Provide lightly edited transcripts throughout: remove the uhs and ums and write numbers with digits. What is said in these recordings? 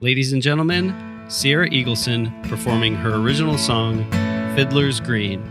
Ladies and gentlemen, Sierra Eagleson performing her original song, Fiddler's Green.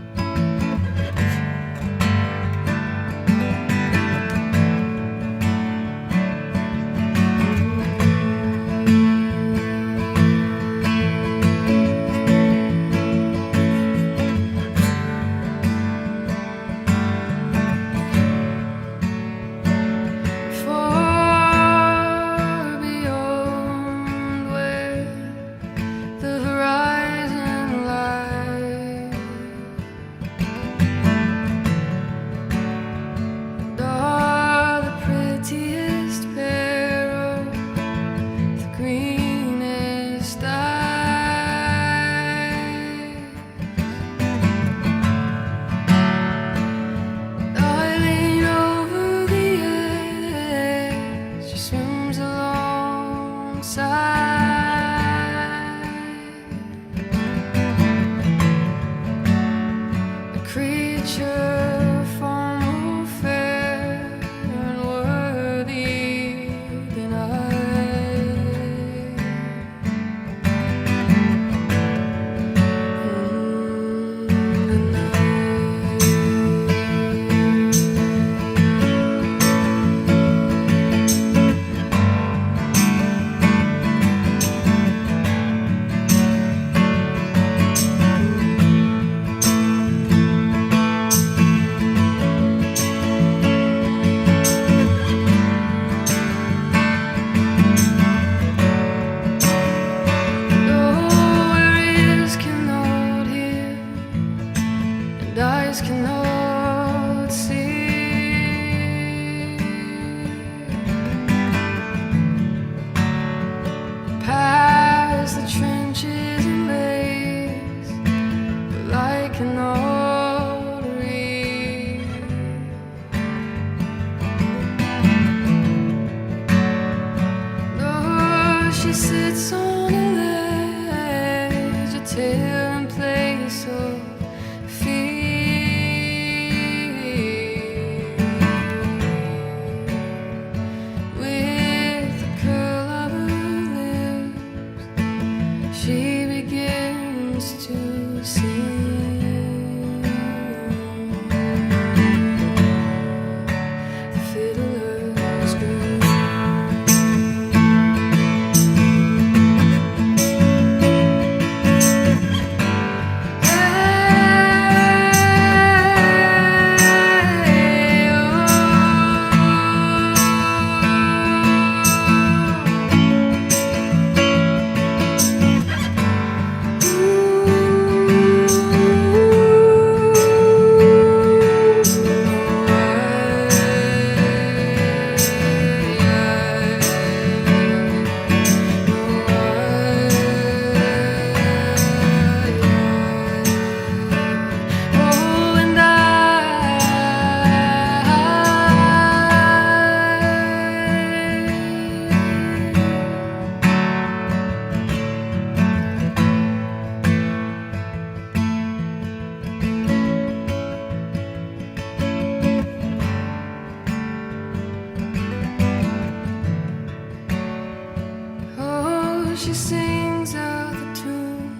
She sings out the tune,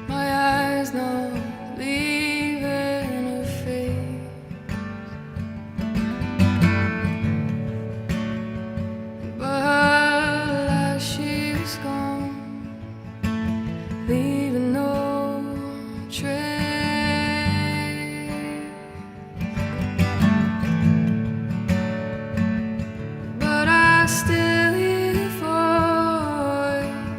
my eyes not leaving her face, but as she was gone, leaving no trace. But I still hear her voice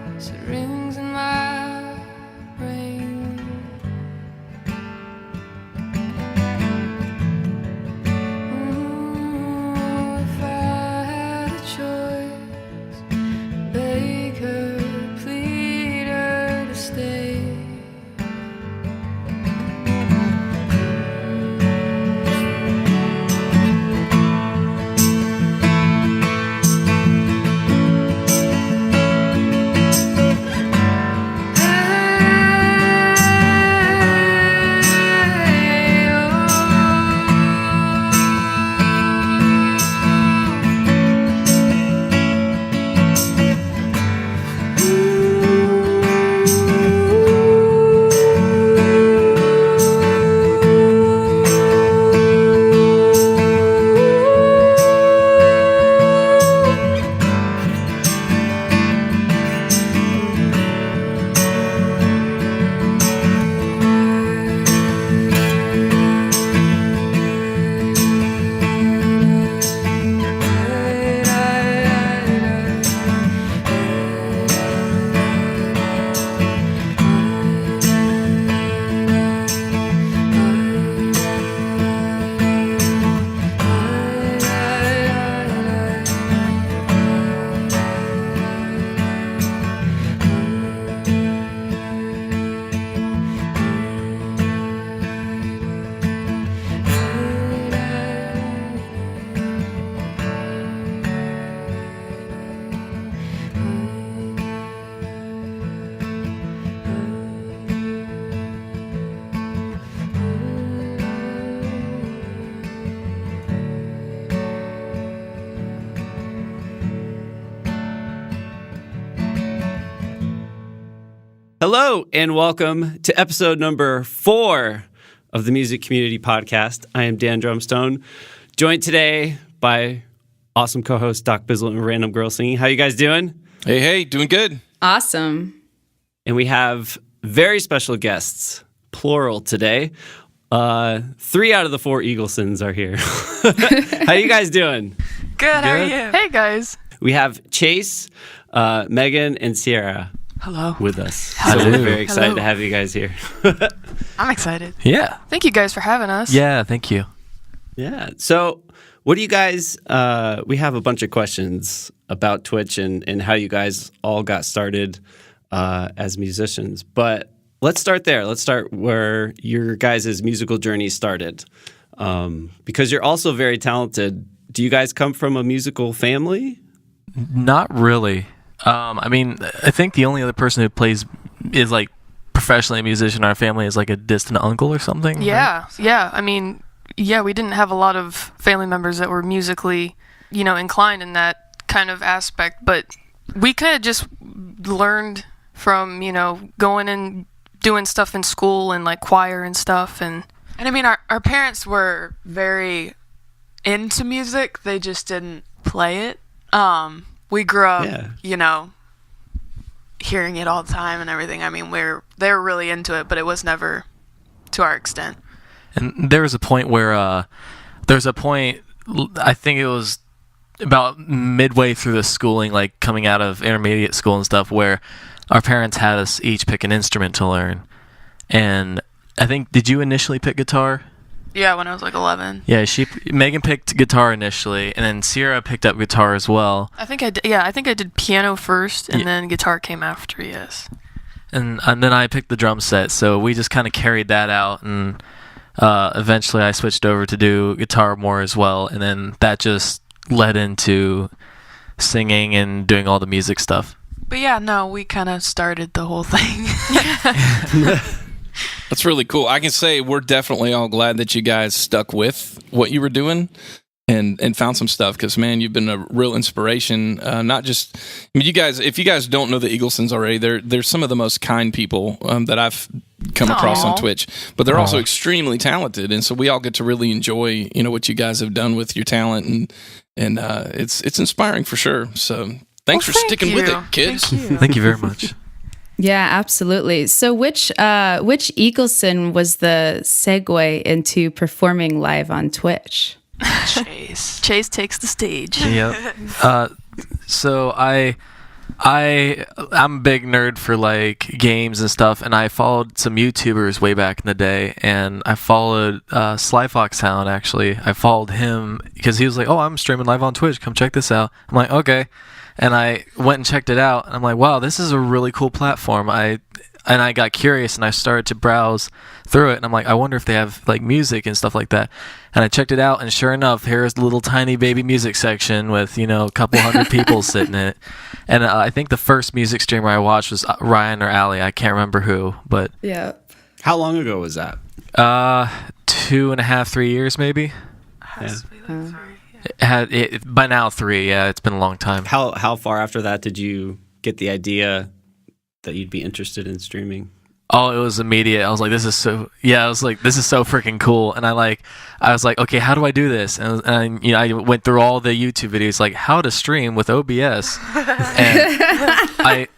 Hello, and welcome to episode number 4 of the Music Community Podcast. I am Dan Drumstone, joined today by awesome co-hosts Doc Bizzle and Random Girl Singing. How you guys doing? Hey, doing good. Awesome. And we have very special guests, plural today. 3 out of the 4 Eaglesons are here. How you guys doing? Good, how are you? Hey, guys. We have Chase, Megan, and Sierra. Hello. With us. Hello. So we're very excited to have you guys here. I'm excited. Yeah. Thank you guys for having us. Yeah, thank you. Yeah. So what do you guys, we have a bunch of questions about Twitch and how you guys all got started as musicians. But let's start there. Let's start where your guys' musical journey started. Because you're also very talented. Do you guys come from a musical family? Not really. I think the only other person who plays is like professionally a musician in our family is like a distant uncle or something. Yeah, right? Yeah. We didn't have a lot of family members that were musically, inclined in that kind of aspect. But we kind of just learned from, going and doing stuff in school and like choir and stuff. And I mean, our parents were very into music. They just didn't play it. We grew up, hearing it all the time and everything. I mean, they were really into it, but it was never to our extent. And there was a point where, I think it was about midway through the schooling, like coming out of intermediate school and stuff, where our parents had us each pick an instrument to learn. And I think, did you initially pick guitar? Yeah, when I was like 11. Yeah, Megan picked guitar initially, and then Sierra picked up guitar as well. I think I did piano first, and then guitar came after, yes. And then I picked the drum set, so we just kind of carried that out, and eventually I switched over to do guitar more as well, and then that just led into singing and doing all the music stuff. But yeah, no, we kind of started the whole thing. That's really cool. I can say we're definitely all glad that you guys stuck with what you were doing and found some stuff because, man, you've been a real inspiration. Not just, you guys, if you guys don't know the Eaglesons already, they're some of the most kind people that I've come across on Twitch, but they're also extremely talented. And so we all get to really enjoy, what you guys have done with your talent and it's inspiring for sure. So thanks for sticking with it, kids. Thank you very much. Yeah, absolutely. So which Eagleson was the segue into performing live on Twitch? Chase takes the stage. Yeah. So I'm a big nerd for like games and stuff, and I followed some YouTubers way back in the day, and I followed Sly Fox Hound actually. I followed him because he was like, "Oh, I'm streaming live on Twitch. Come check this out." I'm like, "Okay." And I went and checked it out, and I'm like, wow, this is a really cool platform. I got curious, and I started to browse through it, and I'm like, I wonder if they have like music and stuff like that. And I checked it out, and sure enough, here's the little tiny baby music section with, a couple hundred people sitting in it. And I think the first music streamer I watched was Ryan or Ali. I can't remember who, but... Yeah. How long ago was that? 2.5, 3 years maybe. By now 3. Yeah, it's been a long time. How far after that did you get the idea that you'd be interested in streaming? Oh, it was immediate. I was like, this is so freaking cool. And I was like, okay, how do I do this? And I went through all the YouTube videos, like how to stream with OBS. And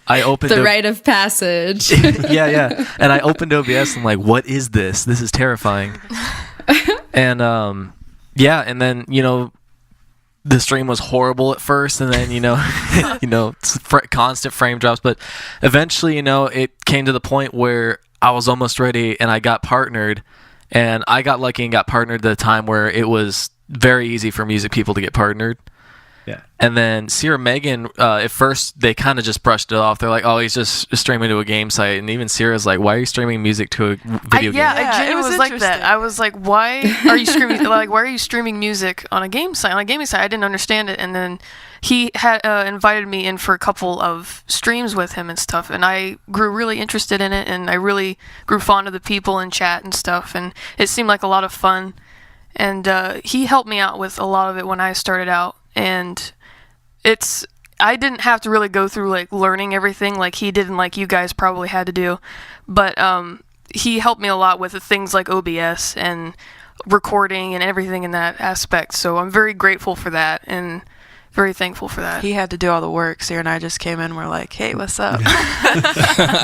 I opened the rite of passage. yeah. And I opened OBS and I'm like, what is this? This is terrifying. And and then the stream was horrible at first, and then constant frame drops. But eventually, it came to the point where I was almost ready, and I got partnered, and I got lucky and got partnered at a time where it was very easy for music people to get partnered. Yeah. And then Sierra Megan, at first they kind of just brushed it off. They're like, "Oh, he's just streaming to a game site." And even Sierra's like, "Why are you streaming music to a video game?" I genuinely was like that. I was like, "Why are you streaming? Why are you streaming music on a game site?" On a gaming site, I didn't understand it. And then he had invited me in for a couple of streams with him and stuff, and I grew really interested in it, and I really grew fond of the people in chat and stuff, and it seemed like a lot of fun. And he helped me out with a lot of it when I started out. And it's I didn't have to really go through like learning everything like he did and like you guys probably had to do, but he helped me a lot with the things like OBS and recording and everything in that aspect. So I'm very grateful for that and very thankful for that. He had to do all the work. Sarah and I just came in. We're like, hey, what's up?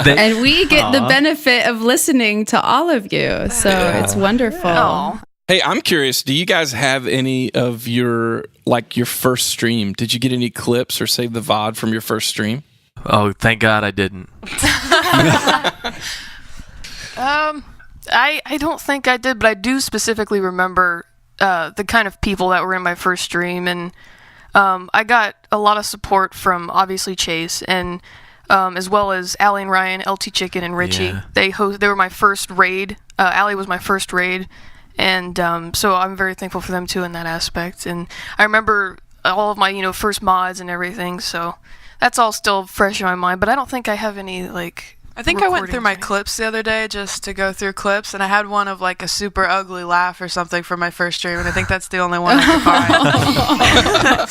And we get the benefit of listening to all of you. So it's wonderful. Aw. Hey, I'm curious. Do you guys have any of your first stream? Did you get any clips or save the VOD from your first stream? Oh, thank God I didn't. I don't think I did, but I do specifically remember the kind of people that were in my first stream, and I got a lot of support from obviously Chase and as well as Allie and Ryan, LT Chicken and Richie. Yeah. They were my first raid. Allie was my first raid, and so I'm very thankful for them too in that aspect. And I remember all of my first mods and everything, so that's all still fresh in my mind. But I don't think I have any like. I think I went through my recordings or clips the other day just to go through clips, and I had one of like a super ugly laugh or something for my first stream, and I think that's the only one I could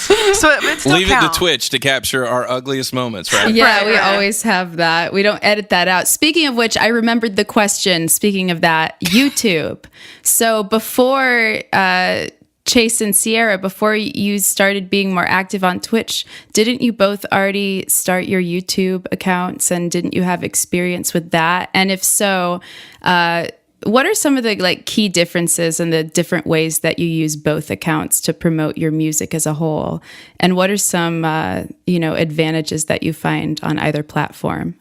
find. So it still Leave counts. it to Twitch to capture our ugliest moments, right? Yeah, Right, we right. always have that. We don't edit that out. Speaking of which, I remembered the question. Speaking of that, YouTube. So before Chase and Sierra, before you started being more active on Twitch, didn't you both already start your YouTube accounts, and didn't you have experience with that? And if so, what are some of the like key differences and the different ways that you use both accounts to promote your music as a whole? And what are some advantages that you find on either platform?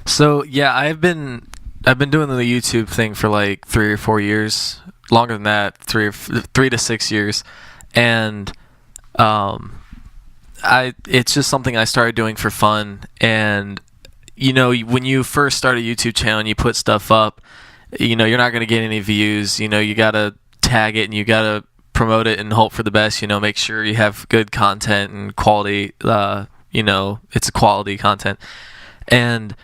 So yeah, I've been doing the YouTube thing for like 3 or 4 years, longer than that, 3 to 6 years, and it's just something I started doing for fun. And when you first start a YouTube channel and you put stuff up, you're not going to get any views. You got to tag it and you got to promote it and hope for the best. Make sure you have good content and quality. It's quality content, and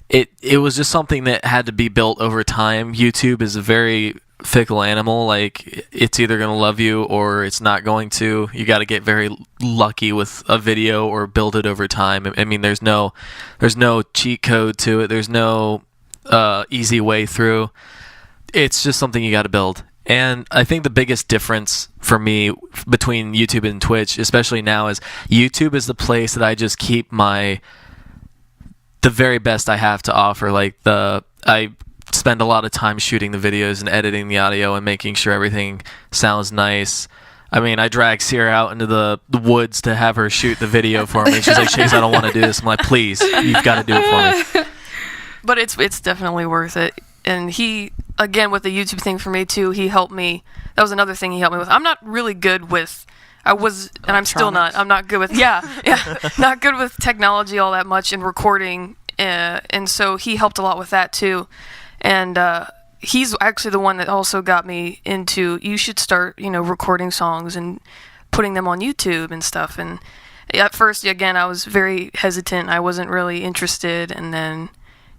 it was just something that had to be built over time. YouTube is a very fickle animal. Like, it's either going to love you or it's not going to. You got to get very lucky with a video or build it over time. I mean, there's no cheat code to it. There's no easy way through. It's just something you got to build. And I think the biggest difference for me between YouTube and Twitch, especially now, is YouTube is the place that I just keep the very best I have to offer. Like, I spend a lot of time shooting the videos and editing the audio and making sure everything sounds nice. I mean, I drag Sierra out into the woods to have her shoot the video for me. She's like, Chase, I don't want to do this. I'm like, please, you've got to do it for me. But it's definitely worth it. And he, again, with the YouTube thing for me too, he helped me. That was another thing he helped me with. I'm not really good with, I'm still not. I'm not good with, not good with technology all that much and recording. And so he helped a lot with that too. And he's actually the one that also got me into, you should start, recording songs and putting them on YouTube and stuff. And at first, again, I was very hesitant. I wasn't really interested. And then,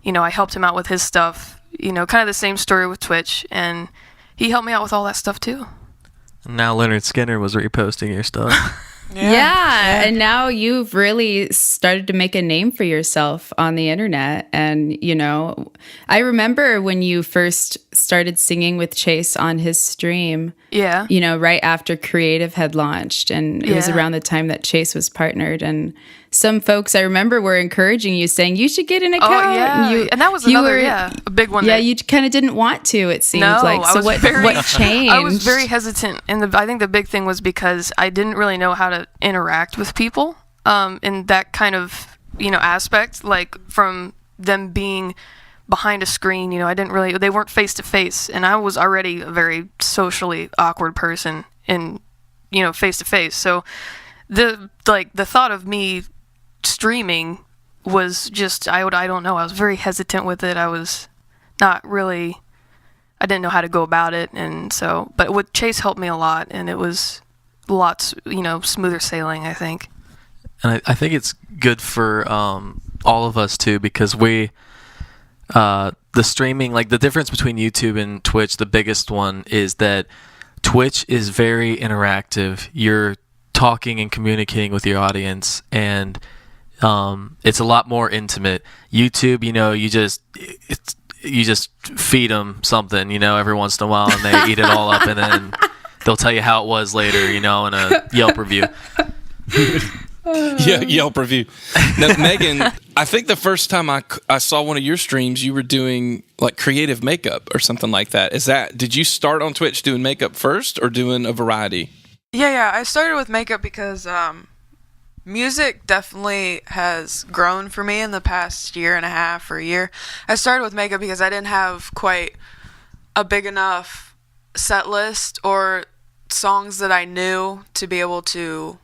I helped him out with his stuff, kind of the same story with Twitch. And he helped me out with all that stuff too. Now Leonard Skinner was reposting your stuff. Yeah, and now you've really started to make a name for yourself on the internet. And, I remember when you first started singing with Chase on his stream. Yeah. Right after Creative had launched. And it was Yeah. around the time that Chase was partnered. And some folks I remember were encouraging you, saying you should get an account. Oh, yeah. And that was another, a big one. Yeah, that, you kind of didn't want to, it seemed like. So what changed? I was very hesitant. And I think the big thing was because I didn't really know how to interact with people in that kind of, aspect, like from them being behind a screen. I didn't really, they weren't face to face. And I was already a very socially awkward person in, face to face. So the thought of me streaming was just, I don't know, I was very hesitant with it. I was not really, I didn't know how to go about it. And so, but with Chase helped me a lot, and it was lots, smoother sailing, I think. And I think it's good for all of us too, because we the streaming, like the difference between YouTube and Twitch, the biggest one is that Twitch is very interactive. You're talking and communicating with your audience, and it's a lot more intimate. YouTube, you just feed them something, every once in a while, and they eat it all up, and then they'll tell you how it was later, in a Yelp review. Yeah, Yelp review. Now, Megan, I think the first time I saw one of your streams, you were doing like creative makeup or something like that. Did you start on Twitch doing makeup first or doing a variety? Yeah. I started with makeup because music definitely has grown for me in the past year and a half or a year. I started with makeup because I didn't have quite a big enough set list or songs that I knew to be able to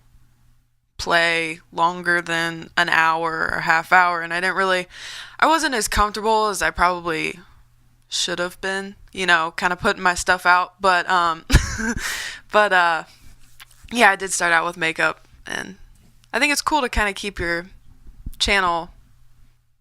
play longer than an hour or half hour, and I wasn't as comfortable as I probably should have been, kind of putting my stuff out, but yeah, I did start out with makeup, and I think it's cool to kind of keep your channel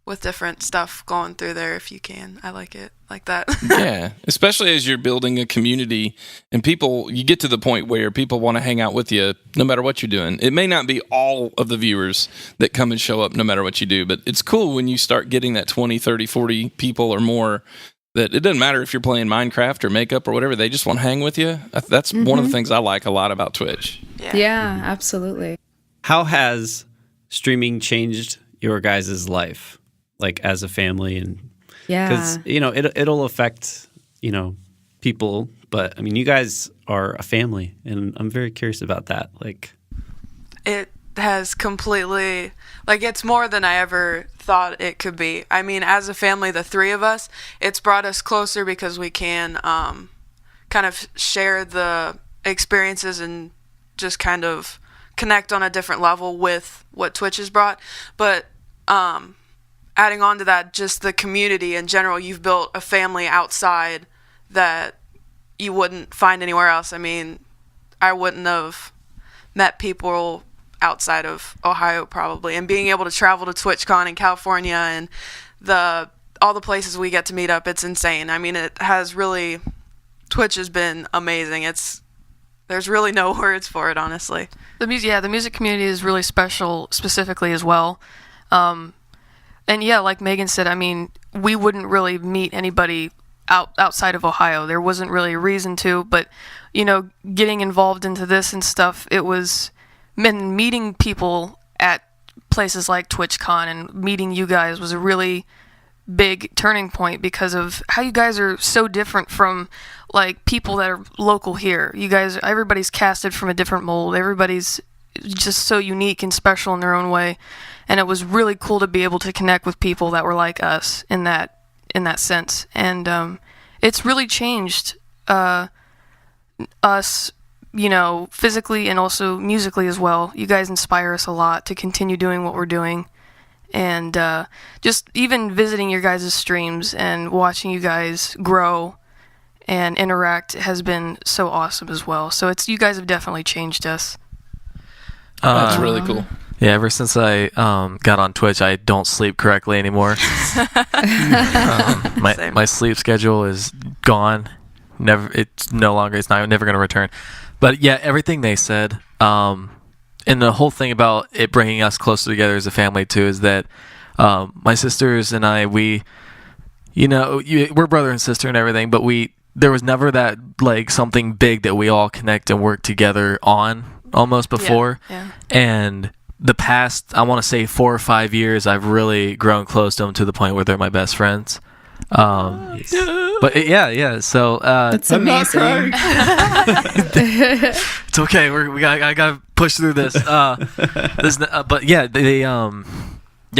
with different stuff going through there if you can. I like it like that. Yeah, especially as you're building a community and you get to the point where people want to hang out with you no matter what you're doing. It may not be all of the viewers that come and show up no matter what you do, but it's cool when you start getting that 20, 30, 40 people or more that it doesn't matter if you're playing Minecraft or makeup or whatever, they just want to hang with you. That's one of the things I like a lot about Twitch. Yeah, absolutely. How has streaming changed your guys' life, like as a family? And because it'll affect people, but I mean, you guys are a family, and I'm very curious about that. Like, it has completely, it's more than I ever thought it could be. I mean, as a family, the three of us, it's brought us closer because we can kind of share the experiences and just kind of connect on a different level with what Twitch has brought. But adding on to that, just the community in general, you've built a family outside that you wouldn't find anywhere else. I mean, I wouldn't have met people outside of Ohio probably, and being able to travel to TwitchCon in California and all the places we get to meet up, it's insane. I mean, Twitch has been amazing. There's really no words for it, honestly. The music community is really special specifically as well. And yeah, like Megan said, I mean, we wouldn't really meet anybody outside of Ohio. There wasn't really a reason to, but, getting involved into this and stuff, it was meeting people at places like TwitchCon and meeting you guys was a really big turning point because of how you guys are so different from like people that are local here. You guys, everybody's casted from a different mold. Everybody's just so unique and special in their own way. And it was really cool to be able to connect with people that were like us in that sense. And it's really changed us, physically and also musically as well. You guys inspire us a lot to continue doing what we're doing. And just even visiting your guys' streams and watching you guys grow and interact has been so awesome as well. So you guys have definitely changed us. That's really cool. Yeah, ever since I got on Twitch, I don't sleep correctly anymore. My sleep schedule is gone. It's not never going to return. But yeah, everything they said, and the whole thing about it bringing us closer together as a family too, is that my sisters and I, we're brother and sister and everything, but there was never that like something big that we all connect and work together on almost before. Yeah. And the past, I want to say 4 or 5 years, I've really grown close to them to the point where they're my best friends. But yeah. So that's amazing. It's okay. I gotta push through this. But yeah,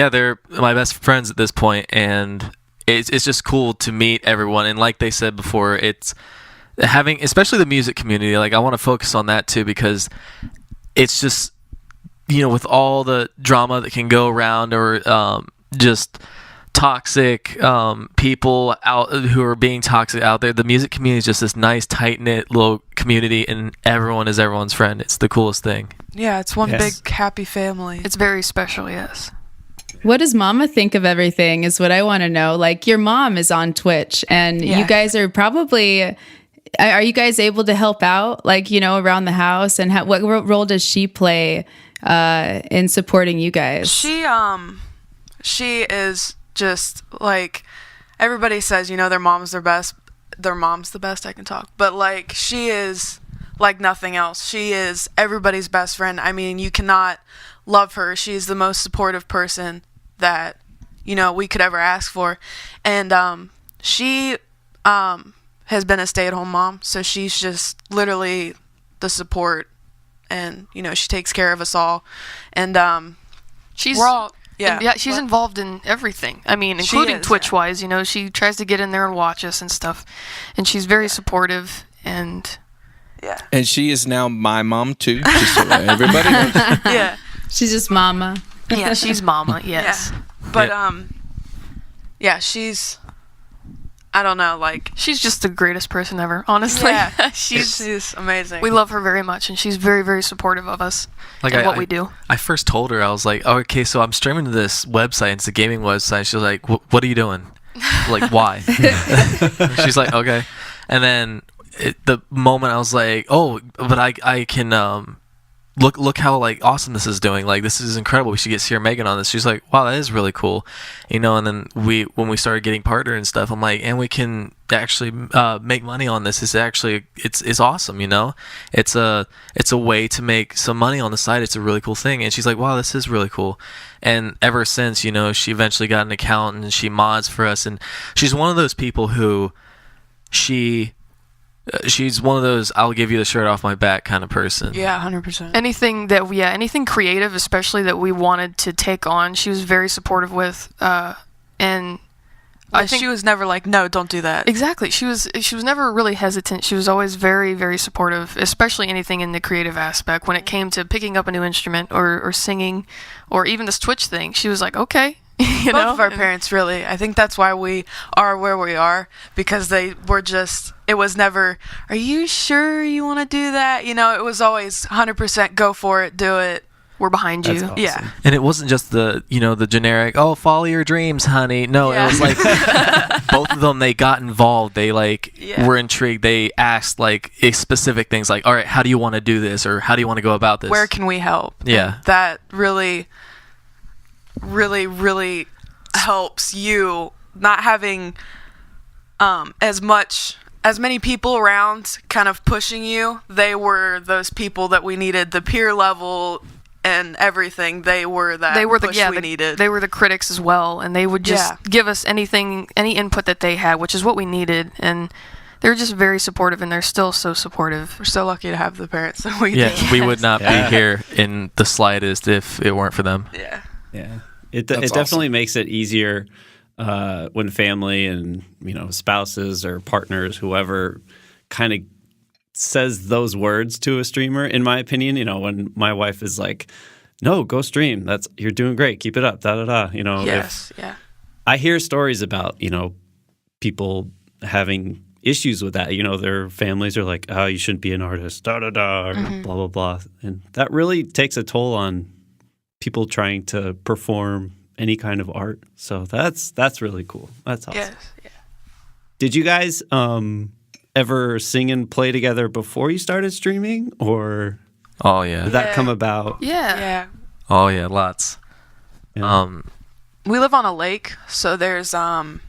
they're my best friends at this point, and it's just cool to meet everyone. And like they said before, it's having, especially the music community. Like I want to focus on that too, because it's just, with all the drama that can go around, or just toxic people out who are being toxic out there, the music community is just this nice tight-knit little community, and everyone is everyone's friend. It's the coolest thing. Yeah, it's one big happy family. It's very special. Yes. What does Mama think of everything is what I want to know. Like, your mom is on Twitch, and you guys are probably are you guys able to help out, like, around the house? And what role does she play in supporting you guys? She is just like, everybody says, their mom's their best. Their mom's the best. I can talk, but like, she is like nothing else. She is everybody's best friend. I mean, you cannot love her. She's the most supportive person that we could ever ask for, and she has been a stay-at-home mom, so she's just literally the support, and she takes care of us all, and she's we're all she's involved in everything. I mean, including Twitch-wise. She tries to get in there and watch us and stuff, and she's very supportive, and and she is now my mom too. Just so everybody knows. Yeah, she's just mama. Yeah, she's mama. Yes, but she's. I don't know, like... She's just the greatest person ever, honestly. Yeah, she's amazing. We love her very much, and she's very, very supportive of us and what we do. I first told her, I was like, oh, okay, so I'm streaming to this website. It's a gaming website. She was like, what are you doing? Like, why? She's like, okay. And then the moment I was like, oh, but I can... Look how like awesome this is doing. Like, this is incredible. We should get Sierra Megan on this. She's like, wow, that is really cool. And then when we started getting partner and stuff, I'm like, and we can actually make money on this. It's actually it's awesome. It's a way to make some money on the side. It's a really cool thing. And she's like, wow, this is really cool. And ever since, she eventually got an account and she mods for us. And she's one of those people who she's one of those I'll give you the shirt off my back kind of person. Yeah, 100%. Anything creative, especially that we wanted to take on, she was very supportive with. And I think she was never like, no, don't do that. Exactly. She was never really hesitant. She was always very, very supportive, especially anything in the creative aspect. When it came to picking up a new instrument or singing, or even this Twitch thing, she was like, okay. Both of our parents, really. I think that's why we are where we are, because they were just, it was never, are you sure you want to do that? It was always 100% go for it, do it. We're behind you. Awesome. Yeah. And it wasn't just the generic, oh, follow your dreams, honey. No, It was like both of them, they got involved. They were intrigued. They asked specific things like, all right, how do you want to do this? Or how do you want to go about this? Where can we help? Yeah. And that really, really, really helps you not having as many people around kind of pushing you. They were those people that we needed, the peer level and everything. They were that push we needed. They were the critics as well, and they would just give us any input that they had, which is what we needed. And they were just very supportive, and they're still so supportive. We're so lucky to have the parents that we do. Yeah, we would not be here in the slightest if it weren't for them. Yeah. Yeah. It definitely makes it easier when family and spouses or partners, whoever, kind of says those words to a streamer. In my opinion, when my wife is like, "No, go stream. You're doing great. Keep it up." Da da da. Yes. Yeah. I hear stories about people having issues with that. Their families are like, "Oh, you shouldn't be an artist." Da da da. Or blah blah blah, and that really takes a toll on people trying to perform any kind of art. So that's really cool. That's awesome. Yes. Yeah. Did you guys ever sing and play together before you started streaming, or Oh yeah. did that come about? Yeah. Yeah. Oh yeah, lots. Yeah. We live on a lake, so there's a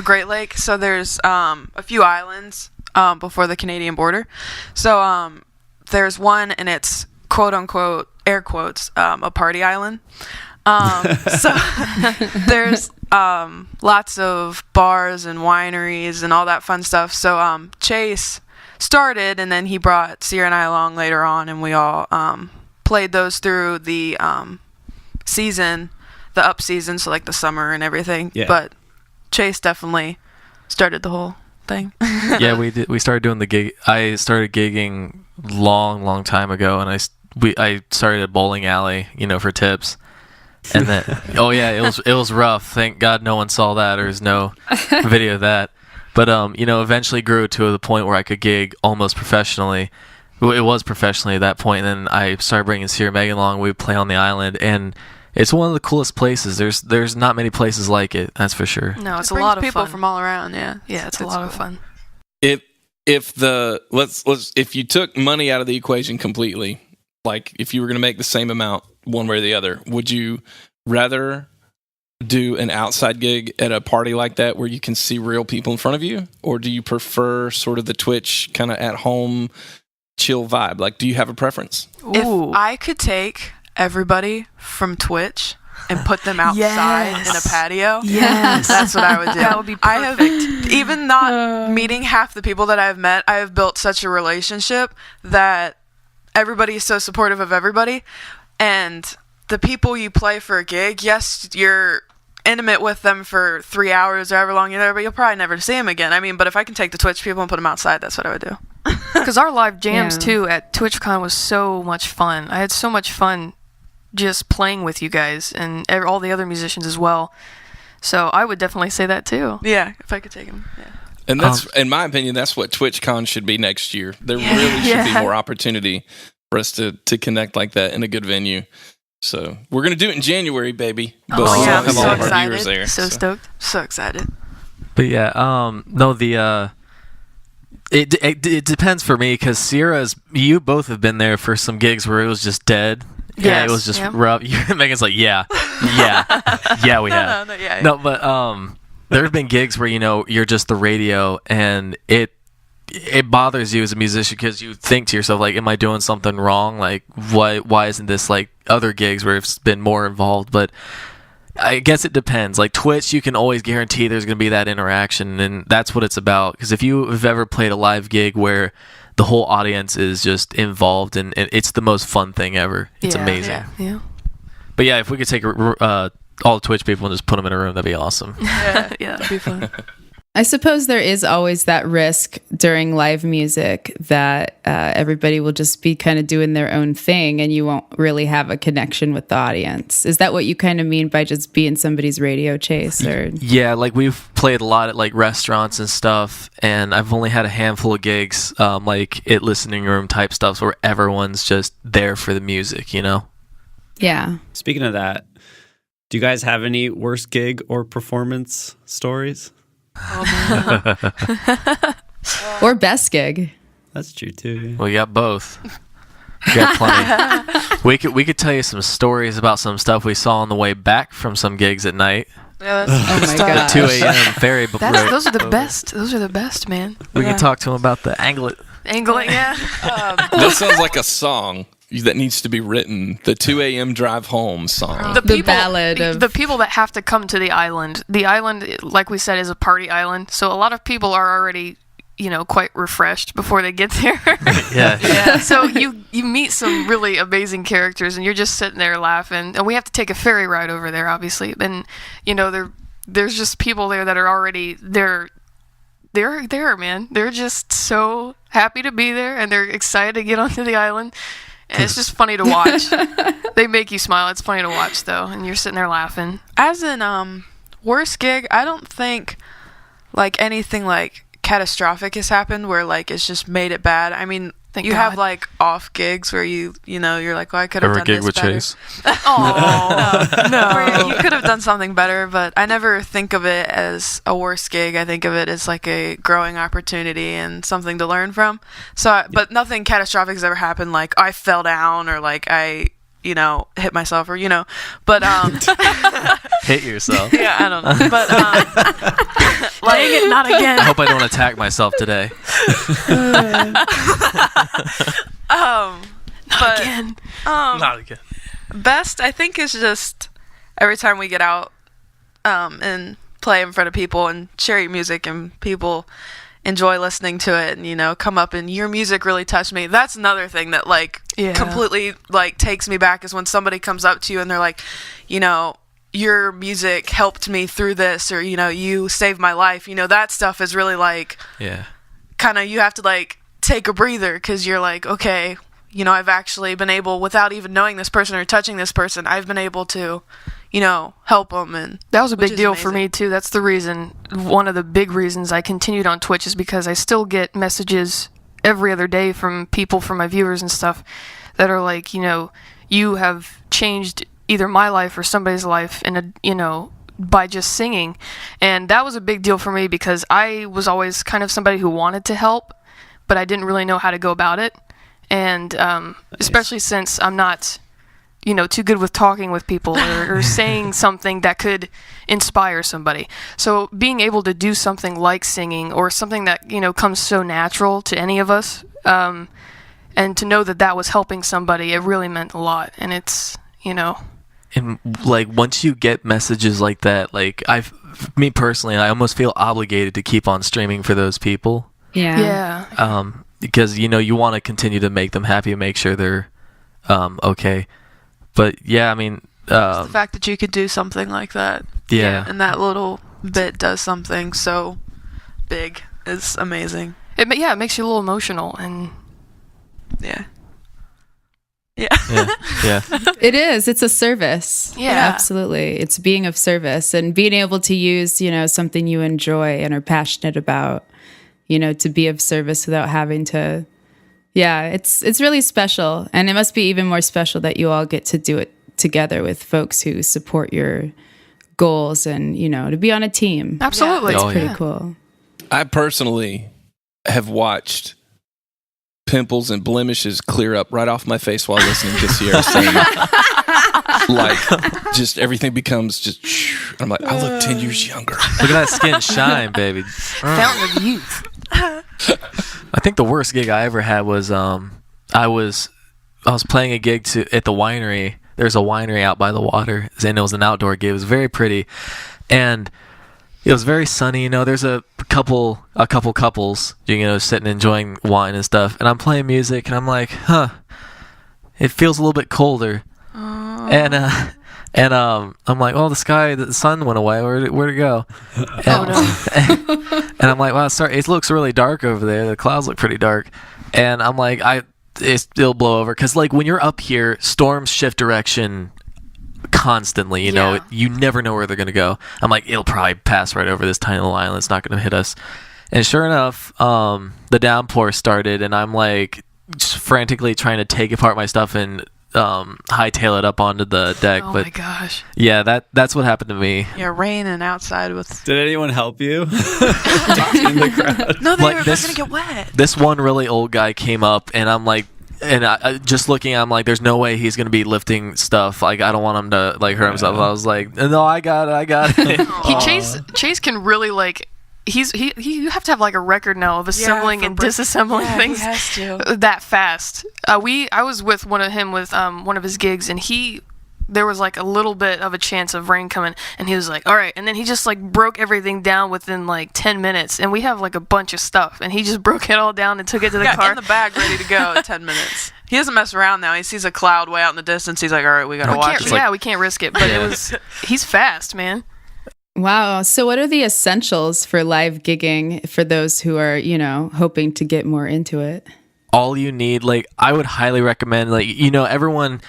Great Lake, so there's a few islands before the Canadian border. So there's one, and it's quote unquote, air quotes, a party island. So there's lots of bars and wineries and all that fun stuff. So Chase started, and then he brought Sierra and I along later on, and we all played those through the season, the up season, so like the summer and everything. Yeah. But Chase definitely started the whole thing. Yeah, we did. We started doing the gig. I started gigging long time ago, and I started a bowling alley, for tips. And then, oh yeah, it was rough. Thank God no one saw that, or there's no video of that. But eventually grew to the point where I could gig almost professionally. Well, it was professionally at that point, and then I started bringing Sierra Megan along. We would play on the island, and it's one of the coolest places. There's not many places like it, that's for sure. No, it's It a lot of brings people fun. from all around. Yeah. Yeah, it's a lot of fun. if you took money out of the equation completely, like if you were going to make the same amount one way or the other, would you rather do an outside gig at a party like that where you can see real people in front of you, or do you prefer sort of the Twitch kind of at home chill vibe? Like, do you have a preference? If I could take everybody from Twitch and put them outside in a patio, that's what I would do. That would be perfect. I have, even not meeting half the people that I've met, I have built such a relationship that everybody is so supportive of everybody. And the people you play for a gig, yes, you're intimate with them for 3 hours or however long you're there, but you'll probably never see them again. I mean, but if I can take the Twitch people and put them outside, that's what I would do. Because our live jams too at TwitchCon was so much fun. I had so much fun just playing with you guys and all the other musicians as well. So I would definitely say that too. Yeah, if I could take them. Yeah. And that's, in my opinion, that's what TwitchCon should be next year. There really should be more opportunity for us to connect like that in a good venue. So we're gonna do it in January, baby. But Oh, yeah, I'm have so all of our excited. viewers there. So stoked. So excited. But yeah, no, it depends for me because Sierra's, you both have been there for some gigs where it was just dead. Yeah, it was just rough. Megan's like, yeah, we have. No, but there have been gigs where you're just the radio, and it bothers you as a musician because you think to yourself like, am I doing something wrong? Like, why isn't this like other gigs where it's been more involved? But I guess it depends. Like Twitch, you can always guarantee there's going to be that interaction, and that's what it's about. Because if you have ever played a live gig where the whole audience is just involved, and it's the most fun thing ever. It's amazing. Yeah. But yeah, if we could take all the Twitch people and just put them in a room, that'd be awesome. Yeah, that'd be fun. I suppose there is always that risk during live music that everybody will just be kind of doing their own thing and you won't really have a connection with the audience. Is that what you kind of mean by just being somebody's radio chase? Or Yeah, like we've played a lot at like restaurants and stuff, and I've only had a handful of gigs like at listening room type stuff where everyone's just there for the music, Yeah. Speaking of that, do you guys have any worst gig or performance stories? Or best gig. That's true too. We got both. We got plenty. We could tell you some stories about some stuff we saw on the way back from some gigs at night. Yeah, that's Oh my god. 2 a.m. ferry. Those are the best. Those are the best, man. We can talk to him about the anglet. Angling, yeah. That sounds like a song that needs to be written. The 2 a.m. drive home song. The ballad of... The people that have to come to the island. The island, like we said, is a party island. So a lot of people are already, quite refreshed before they get there. Yeah. So you meet some really amazing characters, and you're just sitting there laughing. And we have to take a ferry ride over there, obviously. And there's just people there that are already they're there, man. They're just so happy to be there, and they're excited to get onto the island. And it's just funny to watch. They make you smile. It's funny to watch, though, and you're sitting there laughing. As in worst gig, I don't think like anything like catastrophic has happened where like it's just made it bad. I mean, Thank you God. have like off gigs where you're like, well, I could have Ever done gig this with better. Chase? Oh no, Where you could have done something better, but I never think of it as a worst gig. I think of it as like a growing opportunity and something to learn from. So, but nothing catastrophic has ever happened. Like I fell down or like I hit myself or but Hit yourself. yeah, I don't know, but Dang it, not again. I hope I don't attack myself today. but Again. Not again. best I think is just every time we get out and play in front of people and share your music and people enjoy listening to it and come up and your music really touched me. That's another thing that like completely like takes me back is when somebody comes up to you and they're like, your music helped me through this, or you saved my life. That stuff is really like kind of, you have to like take a breather because you're like, okay, I've actually been able, without even knowing this person or touching this person, I've been able to help them. And That was a which big is deal for amazing. me too. That's the reason, one of the big reasons I continued on Twitch is because I still get messages every other day from people, from my viewers and stuff, that are like, you have changed either my life or somebody's life by just singing. And that was a big deal for me because I was always kind of somebody who wanted to help, but I didn't really know how to go about it. And especially since I'm not, too good with talking with people or saying something that could inspire somebody. So being able to do something like singing or something that, comes so natural to any of us, and to know that was helping somebody, it really meant a lot. And it's, And like once you get messages like that, like me personally, I almost feel obligated to keep on streaming for those people. Yeah. Because you want to continue to make them happy and make sure they're okay. But yeah, I mean, the fact that you could do something like that, and that little bit does something so big is amazing. It makes you a little emotional, and yeah. It is. It's a service. Yeah. Absolutely. It's being of service and being able to use, something you enjoy and are passionate about, to be of service without having to. Yeah, it's really special. And it must be even more special that you all get to do it together with folks who support your goals and, to be on a team. Absolutely. It's pretty cool. I personally have watched pimples and blemishes clear up right off my face while listening to Sierra sing. Like, just everything becomes just. I'm like, I look 10 years younger. Look at that skin shine, baby. Fountain of youth. I think the worst gig I ever had was I was playing a gig at the winery. There's a winery out by the water, and it was an outdoor gig. It was very pretty, and it was very sunny. There's a couple couples, sitting enjoying wine and stuff, and I'm playing music, and I'm like, it feels a little bit colder, and I'm like, oh, the sun went away. Where'd it go? And, and I'm like, wow, sorry, it looks really dark over there. The clouds look pretty dark, and I'm like, it'll blow over because like when you're up here, storms shift direction constantly. You never know where they're gonna go. I'm like, it'll probably pass right over this tiny little island. It's not gonna hit us. And sure enough, the downpour started, and I'm like just frantically trying to take apart my stuff and hightail it up onto the deck. Oh but my gosh. Yeah, that's what happened to me. Yeah, rain and outside with. Did anyone help you? In the crowd? No, Like were this- gonna get wet. This one really old guy came up, and I'm like, and I just looking, I'm like, there's no way he's gonna be lifting stuff. Like, I don't want him to like hurt himself. I was like, no, I got it. Chase can really like. You have to have like a record now of assembling and disassembling things he has to. that fast. I was with one of his gigs, and there was like a little bit of a chance of rain coming, and he was like, all right, and then he just like broke everything down within like 10 minutes, and we have like a bunch of stuff, and he just broke it all down and took it to the car in the bag, ready to go in 10 minutes. He doesn't mess around now. He sees a cloud way out in the distance. He's like, all right, we gotta watch it. We can't risk it, but he's fast, man. Wow. So what are the essentials for live gigging for those who are, hoping to get more into it? All you need, like, I would highly recommend, like, everyone,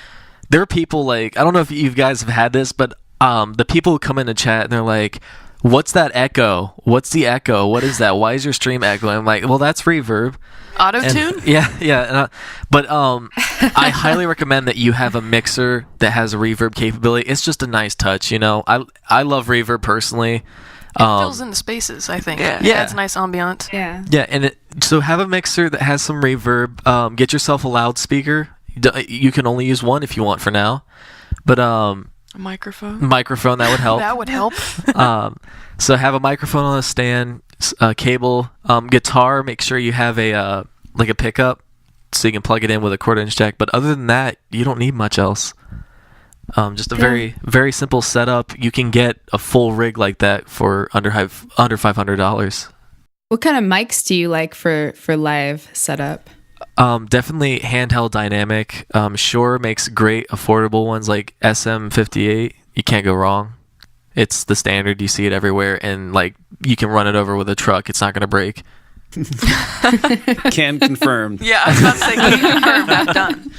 there are people like, I don't know if you guys have had this, but the people who come in the chat and they're like, what's that echo? What's the echo? What is that? Why is your stream echoing? I'm like, well, that's reverb. Auto-tune? Yeah. But I highly recommend that you have a mixer that has a reverb capability. It's just a nice touch, I love reverb personally. It fills in the spaces, I think. Yeah. It adds nice ambiance. Yeah. Yeah, and so have a mixer that has some reverb. Get yourself a loudspeaker. You can only use one if you want for now. But a microphone, that would help. That would help. So have a microphone on a stand, cable, guitar. Make sure you have a pickup so you can plug it in with a quarter-inch jack. But other than that, you don't need much else. Just a very, very simple setup. You can get a full rig like that for under $500. What kind of mics do you like for live setup? Definitely handheld dynamic. Shure makes great affordable ones like SM58. You can't go wrong. It's the standard. You see it everywhere, and like you can run it over with a truck. It's not going to break. Can confirm. Yeah, I was about to say, can confirm that done.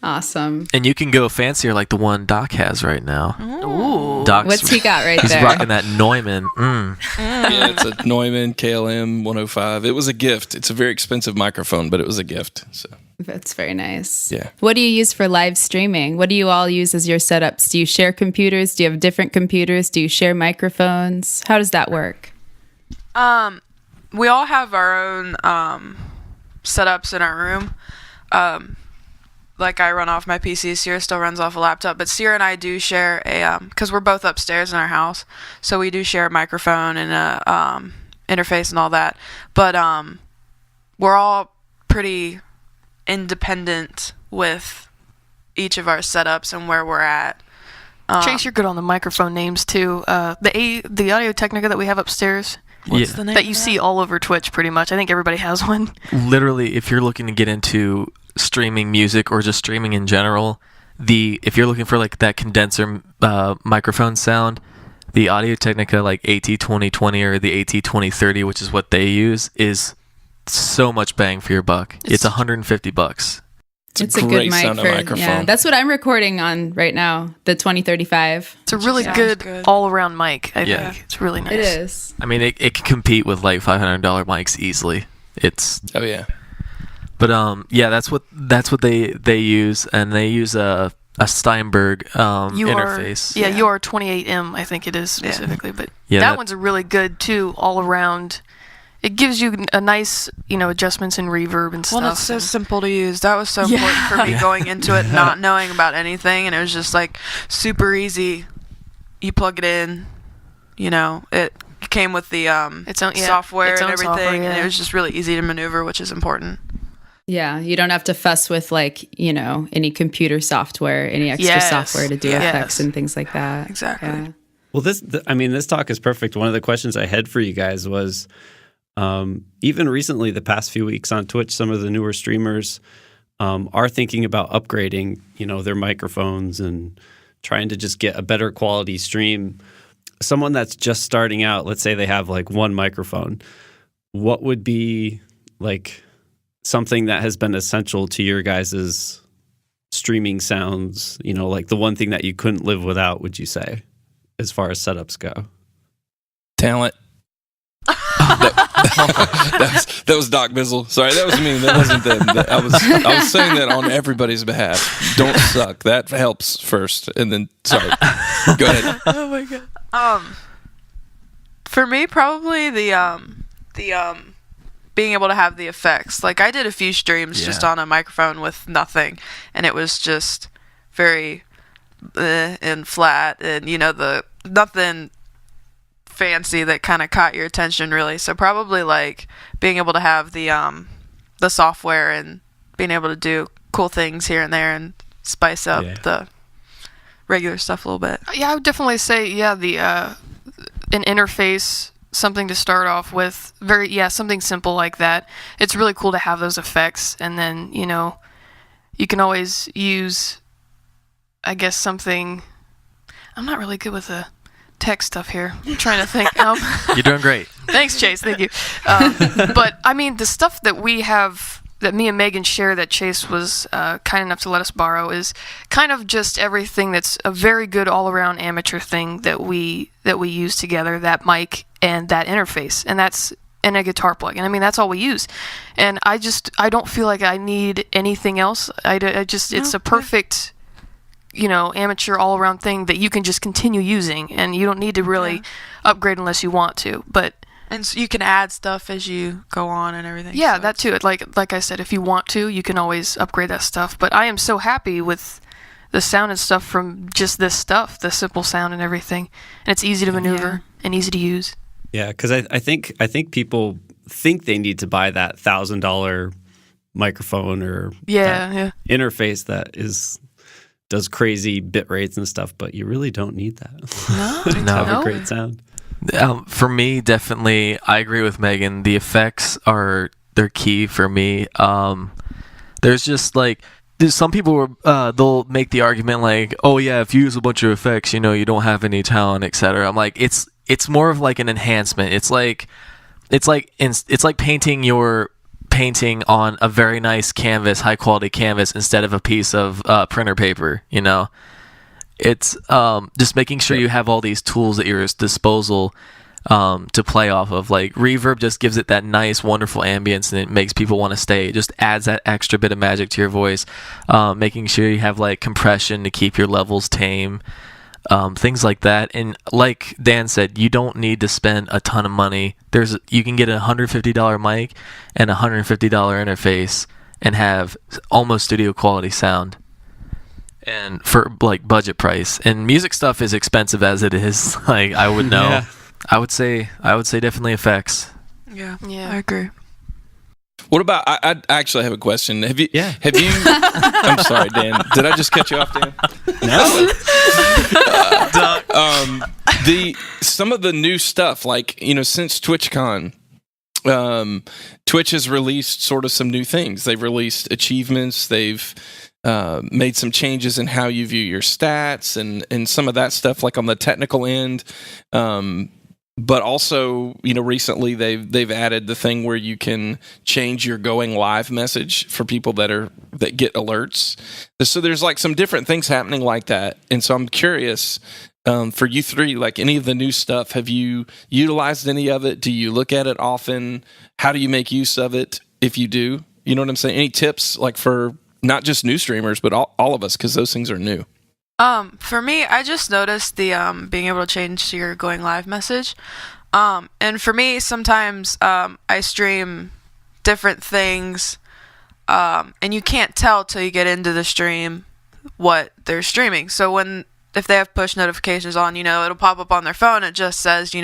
Awesome. And you can go fancier like the one Doc has right now. Ooh. Doc's, What's he got right he's there? rocking that Neumann. Yeah, it's a Neumann KLM 105. It was a gift. It's a very expensive microphone, but it was a gift. So That's very nice. Yeah. What do you use for live streaming? What do you all use as your setups? Do you share computers? Do you have different computers? Do you share microphones? How does that work? We all have our own setups in our room. Like I run off my PC, Sierra still runs off a laptop, but Sierra and I do share a because we're both upstairs in our house, so we do share a microphone and a interface and all that. But we're all pretty independent with each of our setups and where we're at. Chase, you're good on the microphone names too. The Audio Technica that we have upstairs. What's the name that you of see all over Twitch, pretty much. I think everybody has one. Literally, if you're looking to get into streaming music or just streaming in general, if you're looking for like that condenser microphone sound, the Audio Technica like AT2020 or the AT2030, which is what they use, is so much bang for your buck. It's $150. It's a good mic for microphone. Yeah, that's what I'm recording on right now, the 2035. It's a really good all-around mic. I think it's really nice. It is. I mean, it can compete with like $500 mics easily. Oh yeah. But that's what they use, and they use a Steinberg interface. UR 28M, I think it is specifically, but Yeah, that one's a really good too, all around. It gives you a nice, adjustments in reverb and stuff. Well, it's so simple to use. That was so important for me going into it, not knowing about anything, and it was just like super easy. You plug it in, it came with the software its and own everything, software, and it was just really easy to maneuver, which is important. Yeah, you don't have to fuss with any computer software, any extra software to do effects and things like that. Exactly. Yeah. Well, this talk is perfect. One of the questions I had for you guys was, even recently, the past few weeks on Twitch, some of the newer streamers are thinking about upgrading, their microphones and trying to just get a better quality stream. Someone that's just starting out, let's say they have like one microphone, what would be like something that has been essential to your guys' streaming sounds, like the one thing that you couldn't live without, would you say, as far as setups go? Talent. that was Doc Bizzle. Sorry, that was me. That wasn't them. I was saying that on everybody's behalf. Don't suck. That helps first, and then sorry. Go ahead. Oh my god. For me, probably the being able to have the effects. Like I did a few streams just on a microphone with nothing, and it was just very and flat, and the nothing fancy that kind of caught your attention really. So probably like being able to have the software and being able to do cool things here and there and spice up the regular stuff a little bit. Yeah, I would definitely say the an interface, something to start off with. Something simple like that. It's really cool to have those effects, and then you can always use, I guess, something. I'm not really good with the tech stuff here. I'm trying to think. You're doing great. Thanks, Chase. Thank you. But I mean, the stuff that we have, that me and Megan share, that Chase was kind enough to let us borrow, is kind of just everything that's a very good all-around amateur thing that we use together. That mic and that interface, and that's and a guitar plug. And I mean, that's all we use. And I don't feel like I need anything else. It's a perfect, amateur all-around thing that you can just continue using, and you don't need to really upgrade unless you want to. And so you can add stuff as you go on and everything. Yeah, so that too. Like I said, if you want to, you can always upgrade that stuff. But I am so happy with the sound and stuff from just this stuff, the simple sound and everything. And it's easy to maneuver and easy to use. Yeah, because I think people think they need to buy that $1,000 microphone or interface that does crazy bit rates and stuff, but you really don't need that to have a great sound. For me, definitely, I agree with Megan. The effects they're key for me. There's just some people they'll make the argument like, oh yeah, if you use a bunch of effects, you don't have any talent, etc. I'm like, it's more of like an enhancement. It's like painting your painting on a very nice canvas, high quality canvas, instead of a piece of printer paper. It's just making sure you have all these tools at your disposal to play off of. Like reverb just gives it that nice, wonderful ambience, and it makes people want to stay. It just adds that extra bit of magic to your voice. Making sure you have like compression to keep your levels tame. things like that. And like Dan said, you don't need to spend a ton of money. You can get a $150 mic and a $150 interface and have almost studio quality sound, and for like budget price. And music stuff is expensive as it is. Like, I would know. Yeah. I would say definitely effects. Yeah, Yeah. I agree. What about? I actually have a question. Have you? Yeah. Have you? I'm sorry, Dan. Did I just cut you off, Dan? No. Some of the new stuff, like, since TwitchCon, Twitch has released sort of some new things. They've released achievements. They've made some changes in how you view your stats and some of that stuff, like on the technical end. But also, recently they've added the thing where you can change your going live message for people that get alerts. So there's like some different things happening like that. And so I'm curious, for you three, like any of the new stuff, have you utilized any of it? Do you look at it often? How do you make use of it if you do? You know what I'm saying? Any tips, like, for not just new streamers, but all of us, because those things are new? For me, I just noticed the being able to change your going live message. And for me, sometimes I stream different things, and you can't tell till you get into the stream what they're streaming. So if they have push notifications on, it'll pop up on their phone. It just says,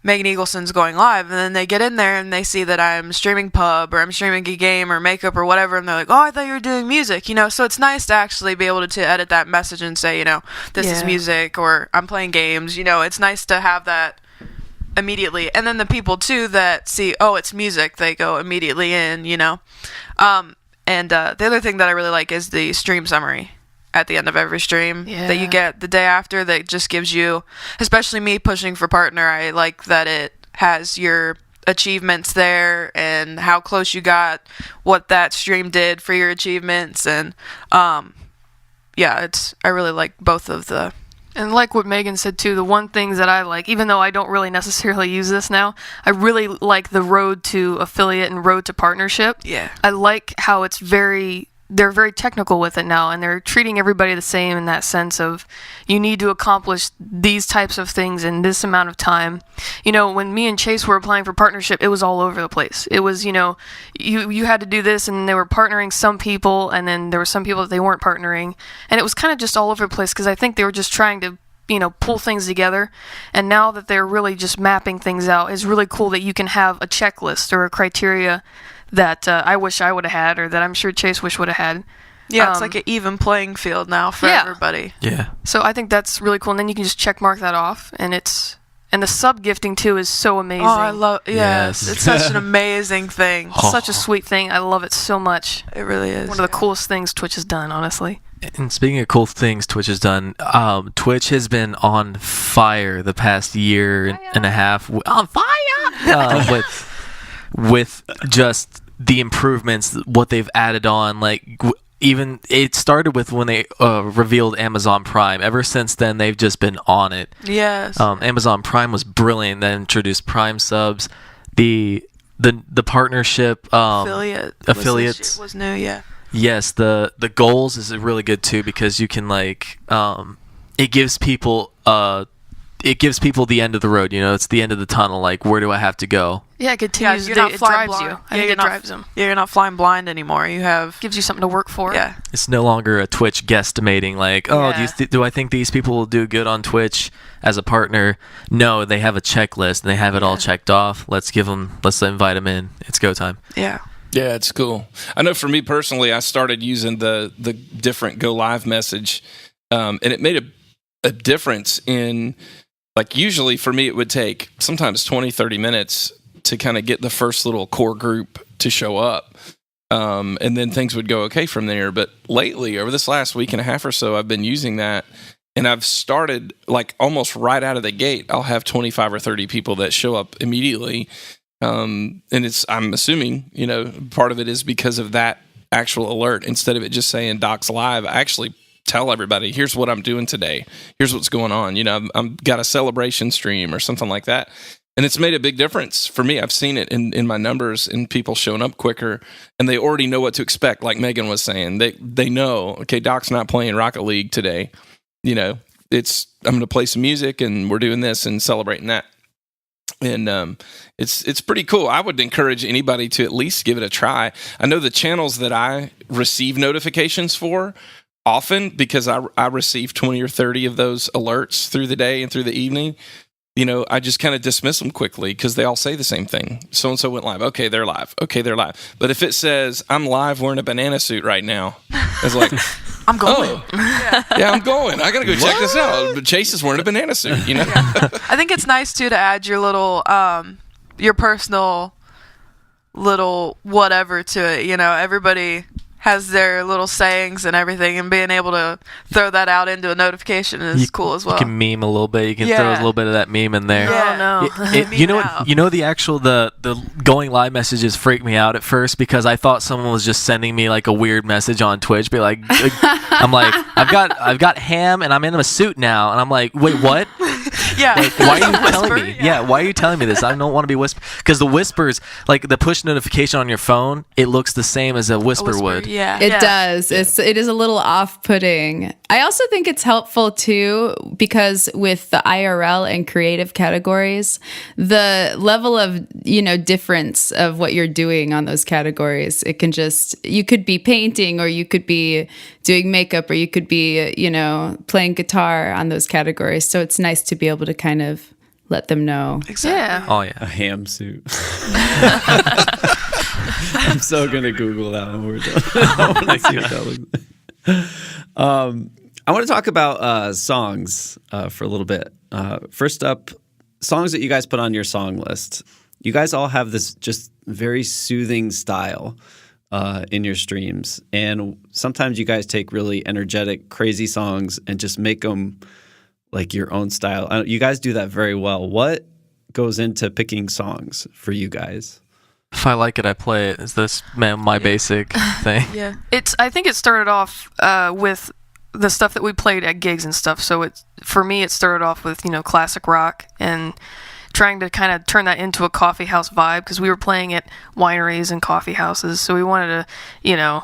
Megan Eagleson's going live, and then they get in there and they see that I'm streaming pub, or I'm streaming a game or makeup or whatever, and they're like, oh, I thought you were doing music, so it's nice to actually be able to edit that message and say, this is music, or I'm playing games. It's nice to have that immediately. And then the people too that see, oh, it's music, they go immediately in, and the other thing that I really like is the stream summary at the end of every stream that you get the day after, that just gives you, especially me pushing for partner, I like that it has your achievements there and how close you got, what that stream did for your achievements. And I really like both of the. And like what Megan said too, the one thing that I like, even though I don't really necessarily use this now, I really like the road to affiliate and road to partnership. Yeah. I like how they're very technical with it now, and they're treating everybody the same in that sense of, you need to accomplish these types of things in this amount of time. When me and Chase were applying for partnership, it was all over the place. It was, you had to do this, and they were partnering some people, and then there were some people that they weren't partnering, and it was kind of just all over the place, because I think they were just trying to pull things together. And now that they're really just mapping things out, it's really cool that you can have a checklist or a criteria that I wish I would have had, or that I'm sure Chase wish would have had. Yeah, it's like an even playing field now for everybody. Yeah. So I think that's really cool, and then you can just check mark that off, and the sub gifting too is so amazing. Oh, I love. Yeah, Yes. it's such an amazing thing. Such a sweet thing. I love it so much. It really is. One of the coolest things Twitch has done, honestly. And speaking of cool things Twitch has done, Twitch has been on fire the past year and a half. On fire! With just the improvements, what they've added on. Like, even it started with when they revealed Amazon Prime. Ever since then, they've just been on it. Yes. Amazon Prime was brilliant. They introduced Prime subs. The partnership affiliates was new. Yeah. Yes, the goals is really good too, because you can it gives people the end of the road. It's the end of the tunnel. Like, where do I have to go? Yeah, it continues. you're not It flying drives blind. you. I think it drives them. Yeah, you're not flying blind anymore. You have. Gives you something to work for. Yeah. It's no longer a Twitch guesstimating. Like, oh, do I think these people will do good on Twitch as a partner? No, they have a checklist and they have it all checked off. Let's invite them in. It's go time. Yeah. Yeah, it's cool. I know for me personally, I started using the different go live message, and it made a difference in, like, usually for me it would take sometimes 20, 30 minutes to kind of get the first little core group to show up. And then things would go okay from there. But lately, over this last week and a half or so, I've been using that, and I've started, like, almost right out of the gate, I'll have 25 or 30 people that show up immediately. And I'm assuming, part of it is because of that actual alert. Instead of it just saying Docs Live, I actually tell everybody, here's what I'm doing today. Here's what's going on. I've got a celebration stream or something like that. And it's made a big difference for me. I've seen it in my numbers and people showing up quicker, and they already know what to expect. Like Megan was saying, they know, okay, Doc's not playing Rocket League today. I'm going to play some music and we're doing this and celebrating that. And it's pretty cool. I would encourage anybody to at least give it a try. I know the channels that I receive notifications for often, because I receive 20 or 30 of those alerts through the day and through the evening. I just kind of dismiss them quickly because they all say the same thing. So-and-so went live. Okay, they're live. Okay, they're live. But if it says, I'm live wearing a banana suit right now, it's like, I'm going. Yeah, I'm going. I got to go check this out. But Chase is wearing a banana suit, I think it's nice, too, to add your little, your personal little whatever to it. Everybody has their little sayings and everything, and being able to throw that out into a notification is cool as well. You can meme a little bit. You can throw a little bit of that meme in there. Yeah. Oh no. The going live messages freaked me out at first because I thought someone was just sending me like a weird message on Twitch, be like, I'm like, I've got ham and I'm in a suit now, and I'm like, wait, what? Yeah. Like, why are you telling me? Yeah, why are you telling me this? I don't want to be whisper, because the whispers, like the push notification on your phone, it looks the same as a whisper would. Yeah. It does. It is a little off-putting. I also think it's helpful too, because with the IRL and creative categories, the level of, difference of what you're doing on those categories, it can you could be painting, or you could be doing makeup, or you could be, playing guitar on those categories. So it's nice to be able to kind of let them know. Exactly. Yeah. Oh yeah. A ham suit. I'm so gonna Google that when we're done. I want to see what that looks like. I want to talk about songs for a little bit. First up, songs that you guys put on your song list. You guys all have this just very soothing style in your streams, and sometimes you guys take really energetic, crazy songs and just make them like your own style. You guys do that very well. What goes into picking songs for you guys? If I like it, I play it. Is this my basic thing? Yeah. I think it started off with the stuff that we played at gigs and stuff. So for me, it started off with, classic rock and trying to kind of turn that into a coffee house vibe, because we were playing at wineries and coffee houses. So we wanted to,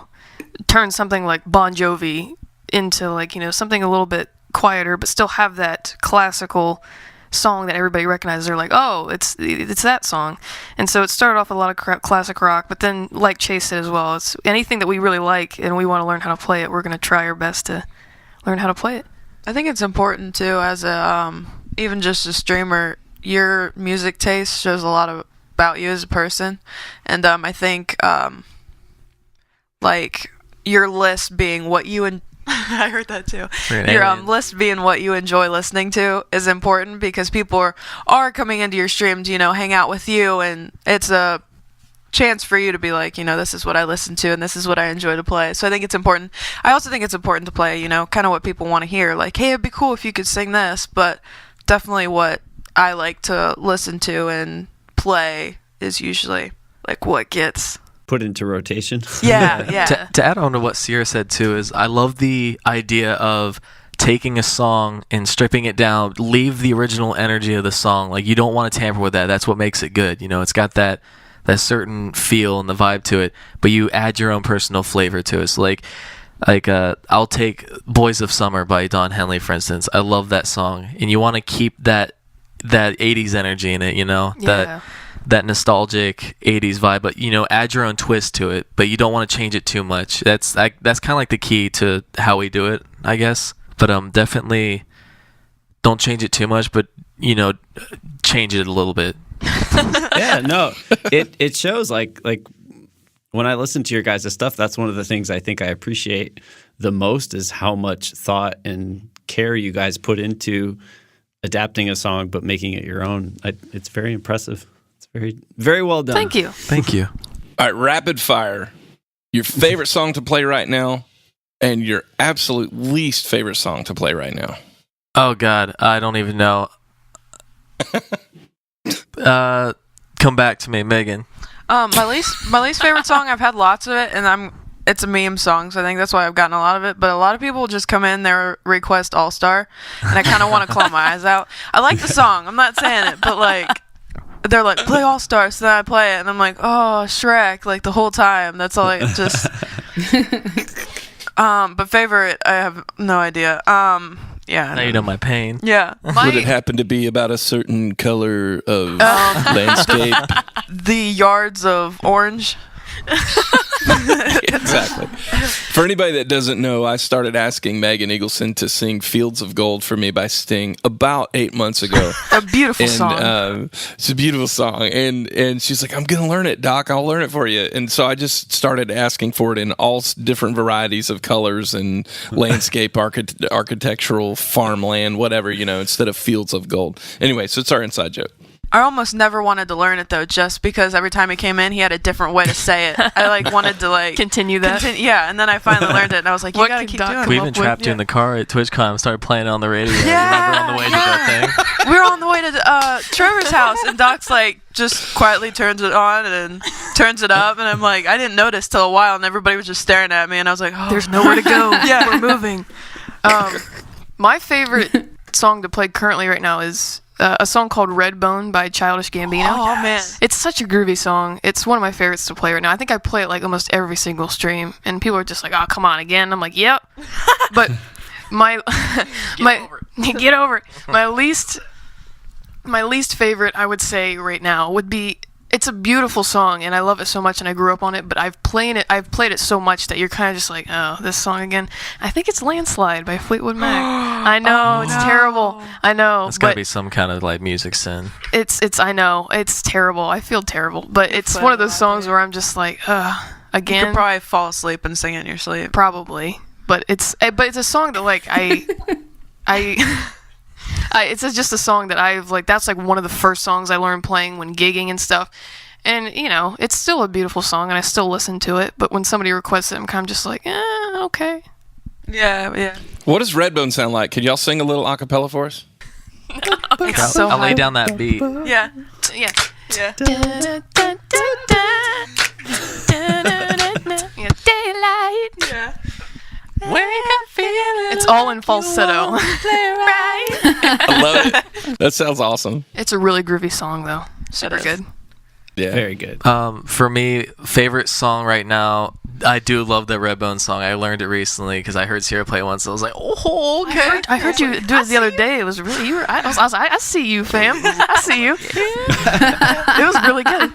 turn something like Bon Jovi into like, something a little bit quieter, but still have that classical song that everybody recognizes. They're like, oh, it's that song. And so it started off with a lot of classic rock, but then, like Chase said as well, it's anything that we really like and we want to learn how to play it, we're going to try our best to learn how to play it. I think it's important too, as a even just a streamer, your music taste shows a lot about you as a person. And I think like your list being what you I heard that too. Your list being what you enjoy listening to is important, because people are coming into your stream to, hang out with you, and it's a chance for you to be like, this is what I listen to and this is what I enjoy to play. So I think it's important. I also think it's important to play, kind of what people want to hear. Like, hey, it'd be cool if you could sing this, but definitely what I like to listen to and play is usually like what gets put into rotation. Yeah. To add on to what Sierra said too, is I love the idea of taking a song and stripping it down, leave the original energy of the song. Like, you don't want to tamper with that. That's what makes it good. It's got that certain feel and the vibe to it, but you add your own personal flavor to it. So like I'll take Boys of Summer by Don Henley, for instance. I love that song, and you want to keep that 80s energy in it, that nostalgic 80s vibe, but add your own twist to it, but you don't want to change it too much. That's kind of like the key to how we do it, I guess. But definitely don't change it too much, but change it a little bit. Yeah, no, it shows. Like when I listen to your guys' stuff, that's one of the things I think I appreciate the most, is how much thought and care you guys put into adapting a song but making it your own. It's very impressive. It's very, very well done. Thank you. Thank you. All right, rapid fire. Your favorite song to play right now, and your absolute least favorite song to play right now. Oh God, I don't even know. Come back to me, Megan. My least favorite song, I've had lots of it, and it's a meme song, so I think that's why I've gotten a lot of it. But a lot of people just come in, their request All Star, and I kind of want to claw my eyes out. I like the song, I'm not saying it, but like, they're like, play All Star, so then I play it, and I'm like, oh, Shrek, like the whole time. That's all I just. But favorite, I have no idea. Yeah. Now you know my pain. Yeah. Would it happen to be about a certain color of landscape? The yards of orange. Exactly. For anybody that doesn't know, I started asking Megan Eagleson to sing Fields of Gold for me by Sting about 8 months ago. A beautiful And song. it's a beautiful song. And she's like, I'm going to learn it, Doc. I'll learn it for you. And so I just started asking for it in all different varieties of colors and landscape, architectural, farmland, whatever, instead of Fields of Gold. Anyway, so it's our inside joke. I almost never wanted to learn it though, just because every time he came in, he had a different way to say it. I wanted to Continue that. yeah, and then I finally learned it, and I was like, you What gotta could keep Doc doing come We it. even trapped you in the car at TwitchCon and started playing it on the radio. Yeah, Remember on the way to that thing? We were on the way to Trevor's house, and Doc's like just quietly turns it on and turns it up, and I'm like, I didn't notice till a while, and everybody was just staring at me, and I was like, oh. There's nowhere to go. Yeah. We're moving. My favorite song to play currently right now is a song called Redbone by Childish Gambino. Oh man, It's such a groovy song. It's one of my favorites to play right now. I think I play it like almost every single stream, and people are just like, "Oh, come on again." I'm like, "Yep." But get over it. My least favorite, I would say right now, would be. It's a beautiful song, and I love it so much, and I grew up on it. But I've played it so much that you're kind of just like, "Oh, this song again." I think it's "Landslide" by Fleetwood Mac. I know it's terrible. I know. It's got to but be some kind of like music sin. It's I know it's terrible. I feel terrible, but it's one of those songs where I'm just like, you again, could probably fall asleep and sing it in your sleep. probably. But it's a song that like it's just a song that I've like. That's like one of the first songs I learned playing when gigging and stuff. And it's still a beautiful song, and I still listen to it. But when somebody requests it, I'm kind of just like, okay. Yeah. What does Redbone sound like? Could y'all sing a little a cappella for us? It's so I'll lay high. down that beat. Yeah. Yeah. Yeah. Daylight. Yeah. It's all in falsetto. I love it. That sounds awesome. It's a really groovy song, though. Super is. good. Yeah. Very good. For me, favorite song right now, I do love the Redbone song. I learned it recently because I heard Sierra play it once. So I was like, oh, okay. I heard you do it the other day. It was really I was like, I see you, fam. I see you. It was really good.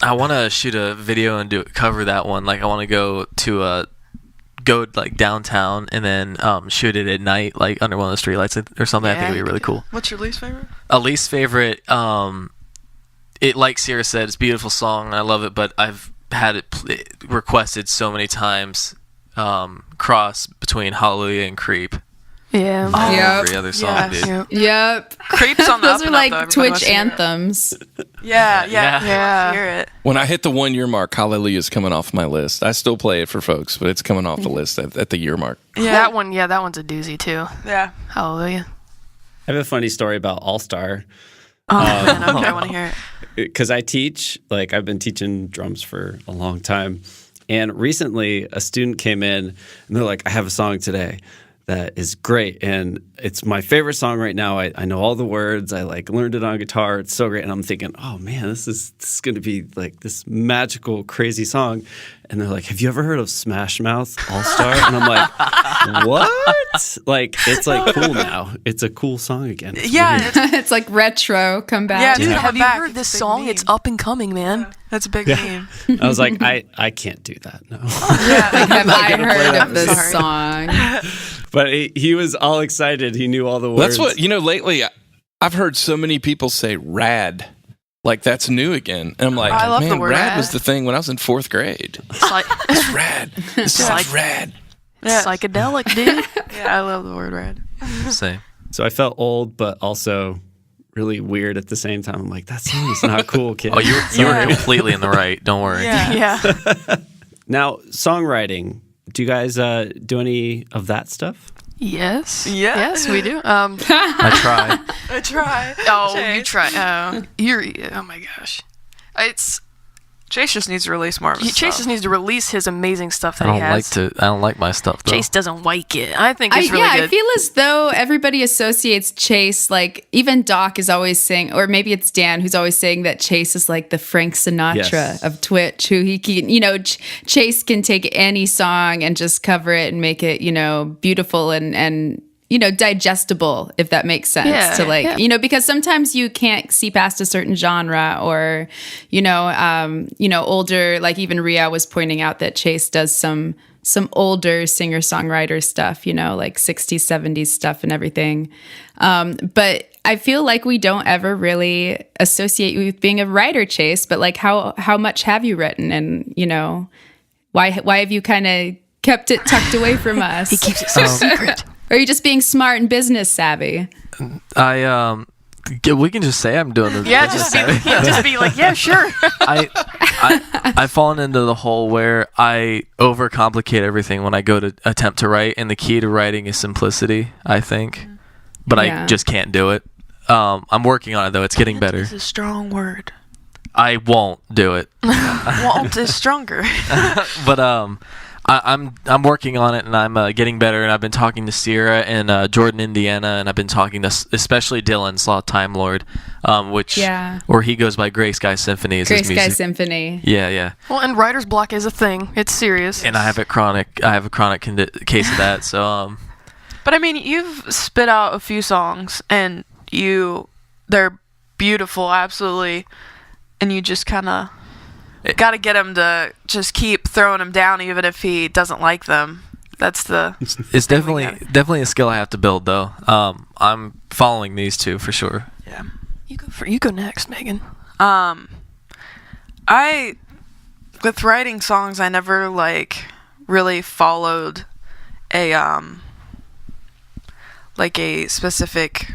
I want to shoot a video and cover that one. Like I want to go like downtown and then shoot it at night, like under one of the streetlights or something. I think it'd be really cool. What's your least favorite? A least favorite, it like Sierra said, it's a beautiful song and I love it, but I've had it requested so many times. Cross between Hallelujah and Creep. Yeah. Every other song, dude. Yep. Creeps on the Those up are and like up, though. Everybody wants Twitch to hear it. anthems. Yeah. Yeah. Hear it. When I hit the 1 year mark, Hallelujah is coming off my list. I still play it for folks, but it's coming off the list at the year mark. Yeah. That one's a doozy too. Yeah. Hallelujah. I have a funny story about All Star Oh man, okay, I want to hear it. because I teach. Like I've been teaching drums for a long time, and recently a student came in and they're like, "I have a song today that is great, and it's my favorite song right now. I know all the words. I like learned it on guitar. It's so great." And I'm thinking, "Oh man, this is going to be like this magical, crazy song." And they're like, "Have you ever heard of Smash Mouth All Star?" And I'm like, "What?" Like it's like cool now. It's a cool song again. It's Yeah, weird. It's like retro. Come back. Yeah, Dude, Yeah. have you Back, heard it's a this big song? meme. It's up and coming, man. that's a big name. I was like, I can't do that. No. Have I heard of this sorry. song? But he was all excited. He knew all the words. That's what, lately I've heard so many people say rad. Like that's new again. And I'm like, I love the man, word rad rad. was the thing when I was in 4th grade. It's like It's rad. This sounds like- rad. Yeah. psychedelic, dude. Yeah, I love the word rad. Same. So I felt old, but also really weird at the same time. I'm like, that song is not cool, kid. Oh, you were completely in the right. Don't worry. Yeah. Yeah. Now, songwriting. Do you guys do any of that stuff? Yes. Yeah. Yes, we do. I try. I try. Oh, you Chase. try. Oh my gosh. Chase just needs to release more of his Chase stuff. just needs to release his amazing stuff that I he don't has. I don't like my stuff though. Chase doesn't like it. I think it's really good. I feel as though everybody associates Chase, like even Doc is always saying, or maybe it's Dan who's always saying that Chase is like the Frank Sinatra Yes. of Twitch, who he can, Chase can take any song and just cover it and make it, beautiful and digestible, if that makes sense. Yeah, Because sometimes you can't see past a certain genre, or, older, like even Ria was pointing out that Chase does some older singer-songwriter stuff, like 60s, 70s stuff and everything. But I feel like we don't ever really associate you with being a writer, Chase, but like how much have you written, and, why have you kind of kept it tucked away from us? He keeps it so secret. Or are you just being smart and business savvy? We can just say I'm doing this. Yeah, just be like, yeah, sure. I've fallen into the hole where I overcomplicate everything when I go to attempt to write, and the key to writing is simplicity, I think. But Yeah. I just can't do it. I'm working on it though. It's getting better. It's a strong word. I won't do it. Won't is stronger. But I'm working on it, and I'm getting better. And I've been talking to Sierra and Jordan, Indiana, and I've been talking to especially Dylan Slaw Time Lord, or he goes by Gray Sky Symphony. Is Gray his Sky music. Symphony. Yeah. Well, and writer's block is a thing. It's serious. And I have a chronic case of that. So But I mean, you've spit out a few songs, and they're beautiful, absolutely, and you just kind of got to get him to just keep throwing them down, even if he doesn't like them. That's the. it's definitely a skill I have to build, though. I'm following these two for sure. Yeah. You go next, Megan. With writing songs, I never really followed a specific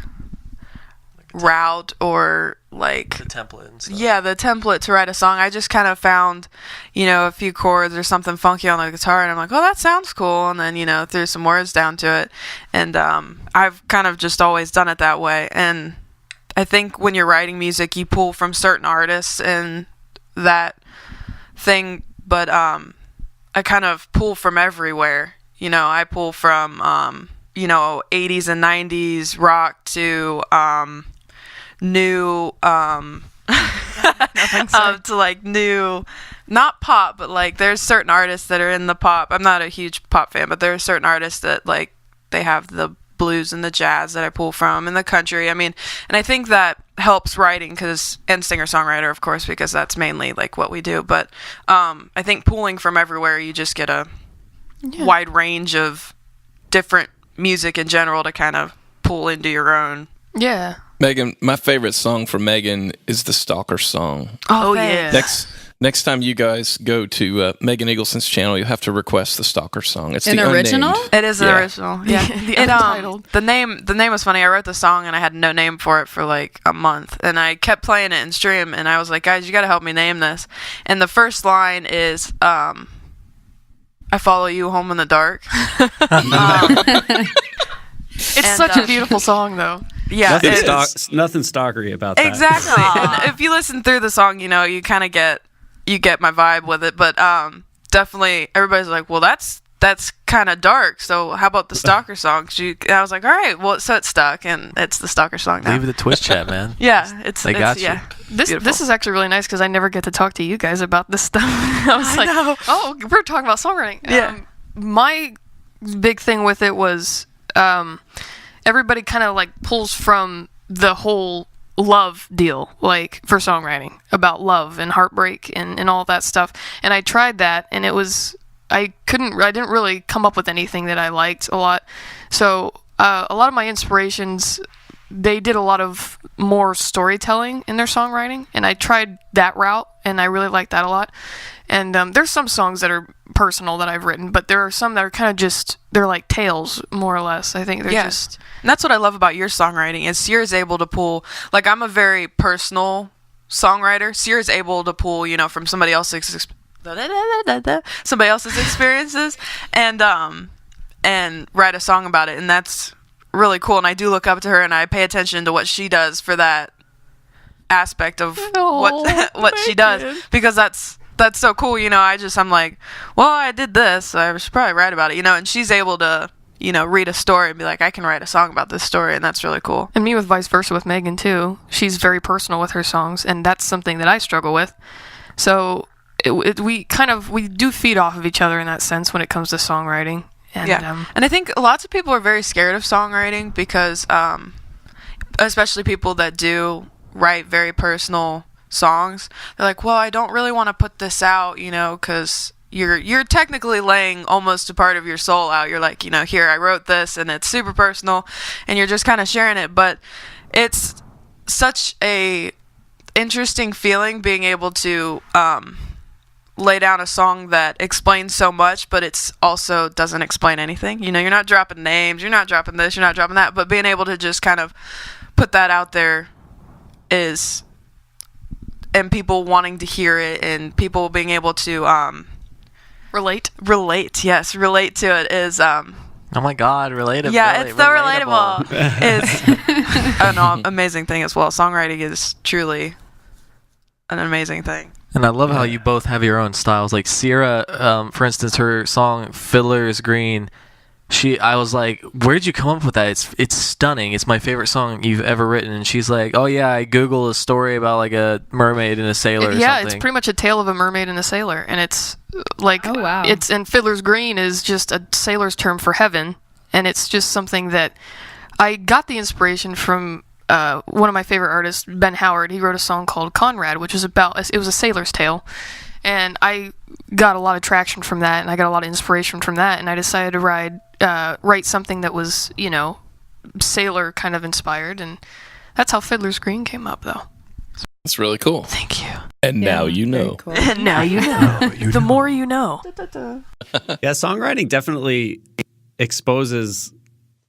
route or The template and stuff. Yeah, the template to write a song. I just kind of found, a few chords or something funky on the guitar, and I'm like, oh, that sounds cool, and then, threw some words down to it, and I've kind of just always done it that way. And I think when you're writing music, you pull from certain artists and that thing, but I kind of pull from everywhere. I pull from 80s and 90s rock to new to new, not pop, but there's certain artists that are in the pop. I'm not a huge pop fan, but there are certain artists that they have the blues and the jazz that I pull from, and the country. I mean, and I think that helps writing and singer-songwriter, of course, because that's mainly what we do. But I think pulling from everywhere, you just get a wide range of different music in general to kind of pull into your own. Yeah. Megan, my favorite song from Megan is the Stalker song. Oh yeah. Next time you guys go to Megan Eagleson's channel, you'll have to request the Stalker song. It's An the original? unnamed. It is an original. Yeah. The untitled. The name was funny. I wrote the song and I had no name for it for a month, and I kept playing it in stream, and I was like, guys, you got to help me name this. And the first line is I follow you home in the dark. It's such a beautiful song, though. Yeah, Nothing stalkery about that. exactly. And if you listen through the song, you kind of get my vibe with it. But definitely, everybody's like, well, that's kind of dark. So how about the Stalker song? And I was like, all right, well, so it's stuck, and it's the Stalker song now. Leave the Twitch chat, man. Yeah, They got you. Yeah, This beautiful. is actually really nice because I never get to talk to you guys about this stuff. I was like, know. oh, we're talking about songwriting. Yeah. My big thing with it was everybody kind of pulls from the whole love deal, for songwriting, about love and heartbreak and all that stuff. And I tried that, and I didn't really come up with anything that I liked a lot. So a lot of my inspirations, they did a lot of more storytelling in their songwriting, and I tried that route, and I really liked that a lot. And there's some songs that are personal that I've written, but there are some that are kind of just, they're like tales, more or less. I think they're just... And that's what I love about your songwriting, is Sierra's able to pull, I'm a very personal songwriter. Sierra's able to pull, from somebody else's experiences and write a song about it, and that's really cool. And I do look up to her, and I pay attention to what she does for that aspect of what she does, because that's that's so cool. I'm like, well, I did this, so I should probably write about it. And she's able to, read a story and be like, I can write a song about this story, and that's really cool. And me with vice versa with Megan too. She's very personal with her songs, and that's something that I struggle with. So we do feed off of each other in that sense when it comes to songwriting. And, and I think lots of people are very scared of songwriting because, especially people that do write very personal songs, they're like, well, I don't really want to put this out, because you're technically laying almost a part of your soul out. You're like, here, I wrote this and it's super personal, and you're just kind of sharing it. But it's such a interesting feeling being able to lay down a song that explains so much, but it's also doesn't explain anything. You're not dropping names, you're not dropping this, you're not dropping that, but being able to just kind of put that out there and people wanting to hear it, and people being able to relate to it is oh my god, relatable. Yeah, it's so relatable. It's an amazing thing as well. Songwriting is truly an amazing thing. And I love how you both have your own styles. Like Sierra, for instance, her song "Fiddler is Green." I was like, "Where did you come up with that? It's stunning. It's my favorite song you've ever written." And she's like, "Oh yeah, I Googled a story about like a mermaid and a sailor." Yeah, it's pretty much a tale of a mermaid and a sailor, and it's like, oh wow, and Fiddler's Green is just a sailor's term for heaven, and it's just something that I got the inspiration from. One of my favorite artists, Ben Howard, he wrote a song called Conrad, which was it was a sailor's tale. And I got a lot of traction from that, and I got a lot of inspiration from that, and I decided to write something that was, sailor kind of inspired, and that's how Fiddler's Green came up, though. That's really cool. Thank you. And now you know. Cool. And now you know. The more you know. Yeah, songwriting definitely exposes,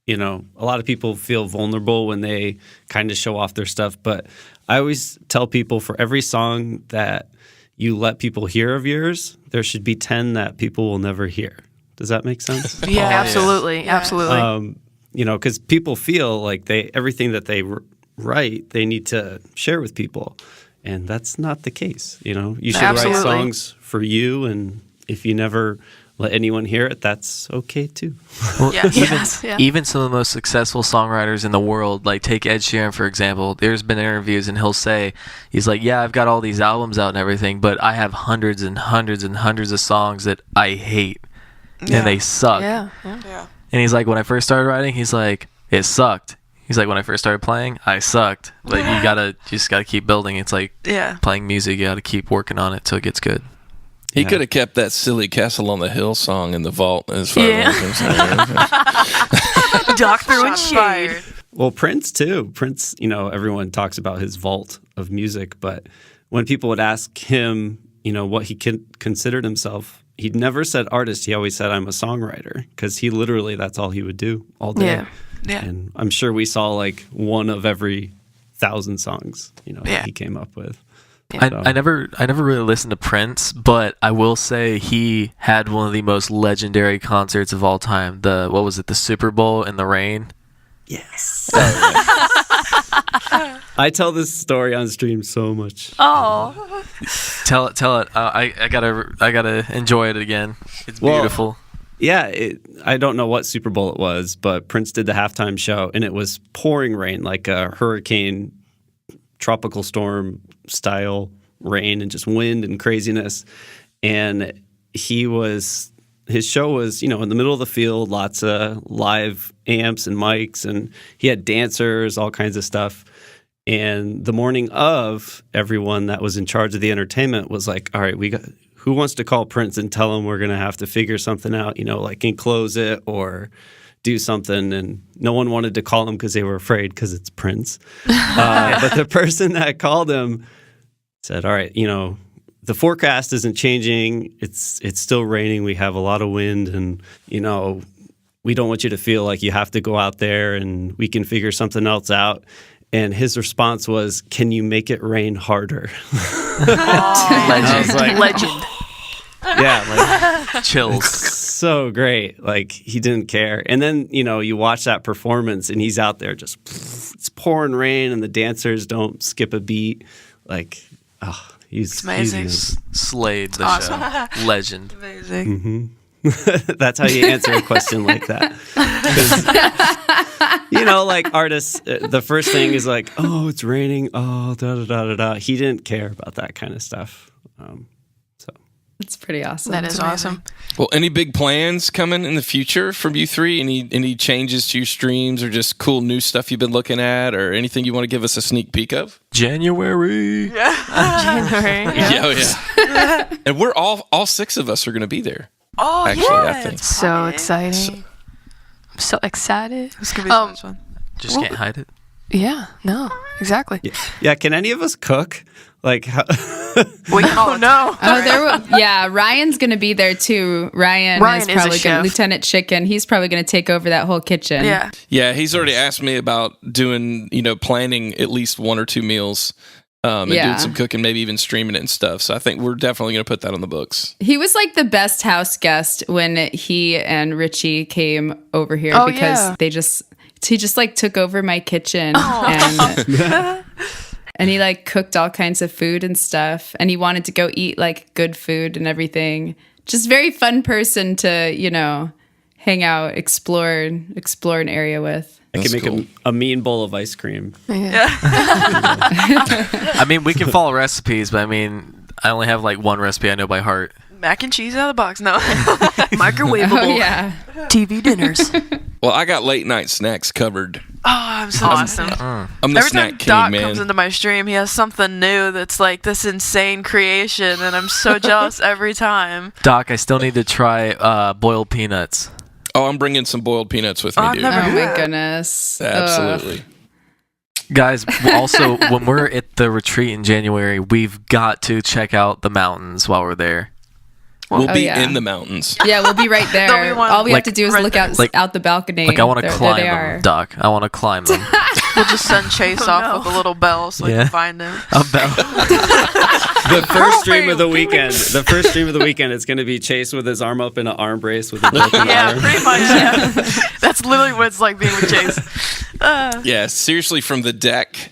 a lot of people feel vulnerable when they kind of show off their stuff. But I always tell people for every song that you let people hear of yours, there should be 10 that people will never hear. Does that make sense? Yeah, absolutely. Yeah. Absolutely. Because people feel like everything that they write, they need to share with people. And that's not the case. You should write songs for you. And if you never let anyone hear it, that's okay too. Well, Yeah. even some of the most successful songwriters in the world, like take Ed Sheeran for example, there's been interviews and he's like, yeah, I've got all these albums out and everything, but I have hundreds and hundreds and hundreds of songs that I hate and they suck. Yeah. And he's like, when I first started writing, he's like, it sucked. He's like, when I first started playing, I sucked. But you just gotta keep building. It's like playing music, you gotta keep working on it till it gets good. He could have kept that silly Castle on the Hill song in the vault as far as I'm concerned. Doctor and Shade. Well, Prince too. Prince, everyone talks about his vault of music, but when people would ask him, what he considered himself, he'd never said artist. He always said, I'm a songwriter, because that's all he would do all day. Yeah. And I'm sure we saw like one of every 1,000 songs, that he came up with. I never really listened to Prince, but I will say he had one of the most legendary concerts of all time. The Super Bowl in the rain? Yes. I tell this story on stream so much. Oh. Tell it. I gotta enjoy it again. It's beautiful. Yeah, I don't know what Super Bowl it was, but Prince did the halftime show, and it was pouring rain, like a hurricane, tropical storm style rain, and just wind and craziness. And his show was, in the middle of the field, lots of live amps and mics, and he had dancers, all kinds of stuff. And the morning of, everyone that was in charge of the entertainment was like, all right, who wants to call Prince and tell him we're going to have to figure something out, like enclose it or do something. And no one wanted to call him because they were afraid, because it's Prince. But the person that called him said, all right, the forecast isn't changing. It's still raining. We have a lot of wind, and, we don't want you to feel like you have to go out there, and we can figure something else out. And his response was, can you make it rain harder? Legend. Yeah, like chills. So great. Like, he didn't care. And then, you watch that performance, and he's out there just, it's pouring rain, and the dancers don't skip a beat. Like, He's amazing. Slayed the show. Legend. Amazing. That's how you answer a question like that. 'Cause, you know, like artists, the first thing is like, oh, it's raining. Oh, da da da da da. He didn't care about that kind of stuff. So It's pretty awesome. That is awesome. Well, any big plans coming in the future from you three? Any changes to your streams or just cool new stuff you've been looking at or anything you want to give us a sneak peek of? January. January. Yeah, yeah. And we're all 6 of us are going to be there. Oh, Actually, yeah. I think. So exciting. I'm so excited. It's going to be so much fun. Just can't hide it. Yeah, no, exactly. yeah, can any of us cook? Like, how, We can all No. Yeah, Ryan's gonna be there too. Ryan Ryan is is a probably chef. Lieutenant Chicken. He's probably gonna take over that whole kitchen. Yeah. Yeah, he's already asked me about doing, planning at least 1 or 2 meals and doing some cooking, maybe even streaming it and stuff. So I think we're definitely going to put that on the books. He was like the best house guest when he and Richie came over here Oh, because yeah. he just like took over my kitchen and he like cooked all kinds of food and stuff, and he wanted to go eat like good food and everything. Just very fun person to, hang out, explore an area with. I can That's make cool. a mean bowl of ice cream. I mean, we can follow recipes, but I mean, I only have like one recipe I know by heart. Mac and cheese out of the box. No. Microwavable Oh yeah. TV dinners. Well, I got late night snacks covered. Oh, I'm so Awesome. I'm the Every snack time king, Doc man. comes into my stream, he has something new that's like this insane creation, and I'm so jealous every time. Doc, I still need to try boiled peanuts. Oh, I'm bringing some boiled peanuts with me, I've dude. never- Oh my goodness. Absolutely. Guys, also, when we're at the retreat in January, we've got to check out the mountains while we're there. We'll Oh, be yeah. in the mountains. Yeah, we'll be right there. There'll be one, All we have like, to do is right look there. out the balcony. Like, I want to There climb they them, are. Doc. I want to climb them. We'll just send Chase off with a little bell so we Yeah. can find him. About The first stream of the weekend. The first stream of the weekend is going to be Chase with his arm up in an arm brace with a broken Yeah, arm. pretty much. Yeah. That's literally what it's like being with Chase. Yeah, seriously, from the deck,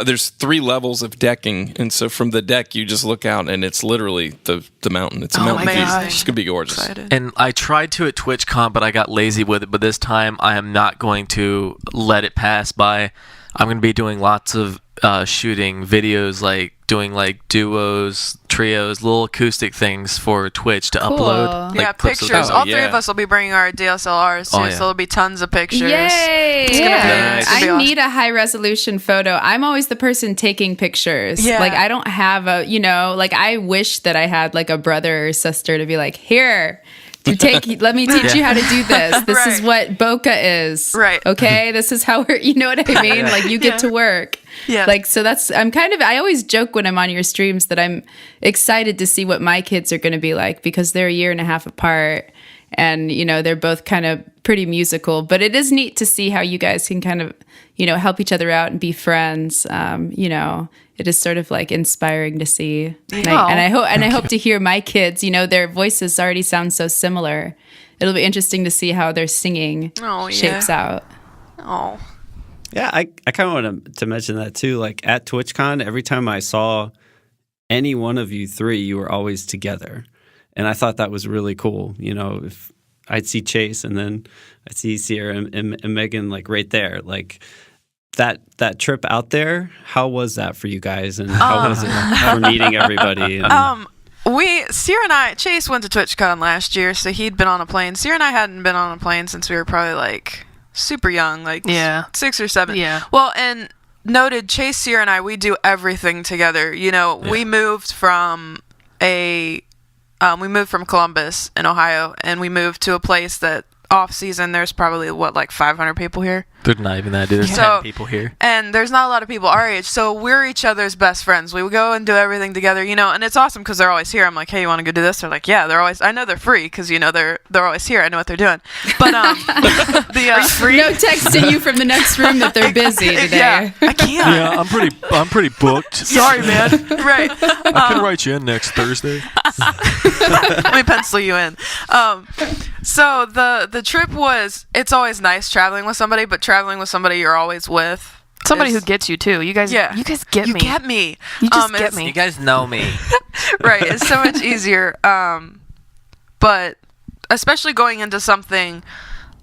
there's 3 levels of decking, and so from the deck you just look out and it's literally the mountain. It's a mountain my view. gosh. It's gonna be gorgeous. Excited. And I tried to at TwitchCon, but I got lazy with it. But this time, I am not going to let it pass by. I'm going to be doing lots of shooting videos, like doing like duos, trios, little acoustic things for Twitch to Cool. upload. Like Yeah, clips of pictures. that. All 3 yeah. of us will be bringing our DSLRs too, Oh, yeah. so there'll be tons of pictures. Yay! It's gonna be- Yeah. it's gonna be I awesome. need a high resolution photo. I'm always the person taking pictures. Yeah. Like I don't have like I wish that I had like a brother or sister to be like, here, let me teach you how to do this. This is Right. what bokeh is. Right. Okay. This is how you know what I mean? Like you get to work. Yeah. Like, so I always joke when I'm on your streams that I'm excited to see what my kids are going to be like because they're 1.5 years apart and, they're both kind of pretty musical, but it is neat to see how you guys can kind of, help each other out and be friends. It is sort of like inspiring to see. And I hope to hear my kids, their voices already sound so similar. It'll be interesting to see how their singing shapes out. Oh. Yeah, I kind of wanted to mention that too. Like at TwitchCon, every time I saw any one of you 3, you were always together. And I thought that was really cool. If I'd see Chase and then I'd see Sierra and Megan like right there. Like that trip out there, how was that for you guys? And how was it for meeting everybody? And, Sierra and I, Chase went to TwitchCon last year, so he'd been on a plane. Sierra and I hadn't been on a plane since we were probably like super young, like 6 or 7. Yeah. Well, and noted, Chase, Sierra, and I, we do everything together. We moved from Columbus in Ohio, and we moved to a place that off season there's probably like 500 people here. There's not even that, dude. There's 10 people here. And there's not a lot of people our age, so we're each other's best friends. We would go and do everything together, and it's awesome because they're always here. I'm like, hey, you want to go do this? They're like, yeah. I know they're free because they're always here. I know what they're doing. But No texting you from the next room that they're busy today. yeah, I can't. Yeah, I'm pretty booked. Sorry, man. Right. I can write you in next Thursday. Let me pencil you in. So the trip it's always nice traveling with somebody, but traveling with somebody you're always with, Somebody is- who gets you too. You guys get you me. get me. You just get it's- me. You guys know me. Right, it's so much easier. But especially going into something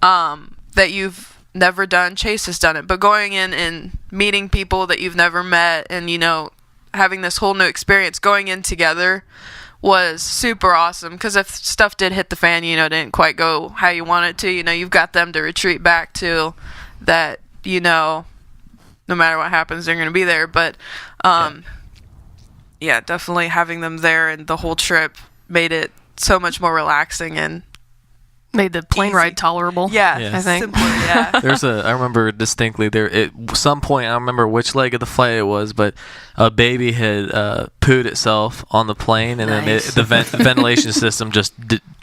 that you've never done. Chase has done it, but going in and meeting people that you've never met, and having this whole new experience, going in together was super awesome. Because if stuff did hit the fan, didn't quite go how you want it to, you've got them to retreat back to. That no matter what happens, they're going to be there. But yeah, definitely having them there and the whole trip made it so much more relaxing and Made the plane easy. ride tolerable. Yeah. I think. simpler, yeah. I remember distinctly at some point, I don't remember which leg of the flight it was, but a baby had pooed itself on the plane, and Nice. then the ventilation system just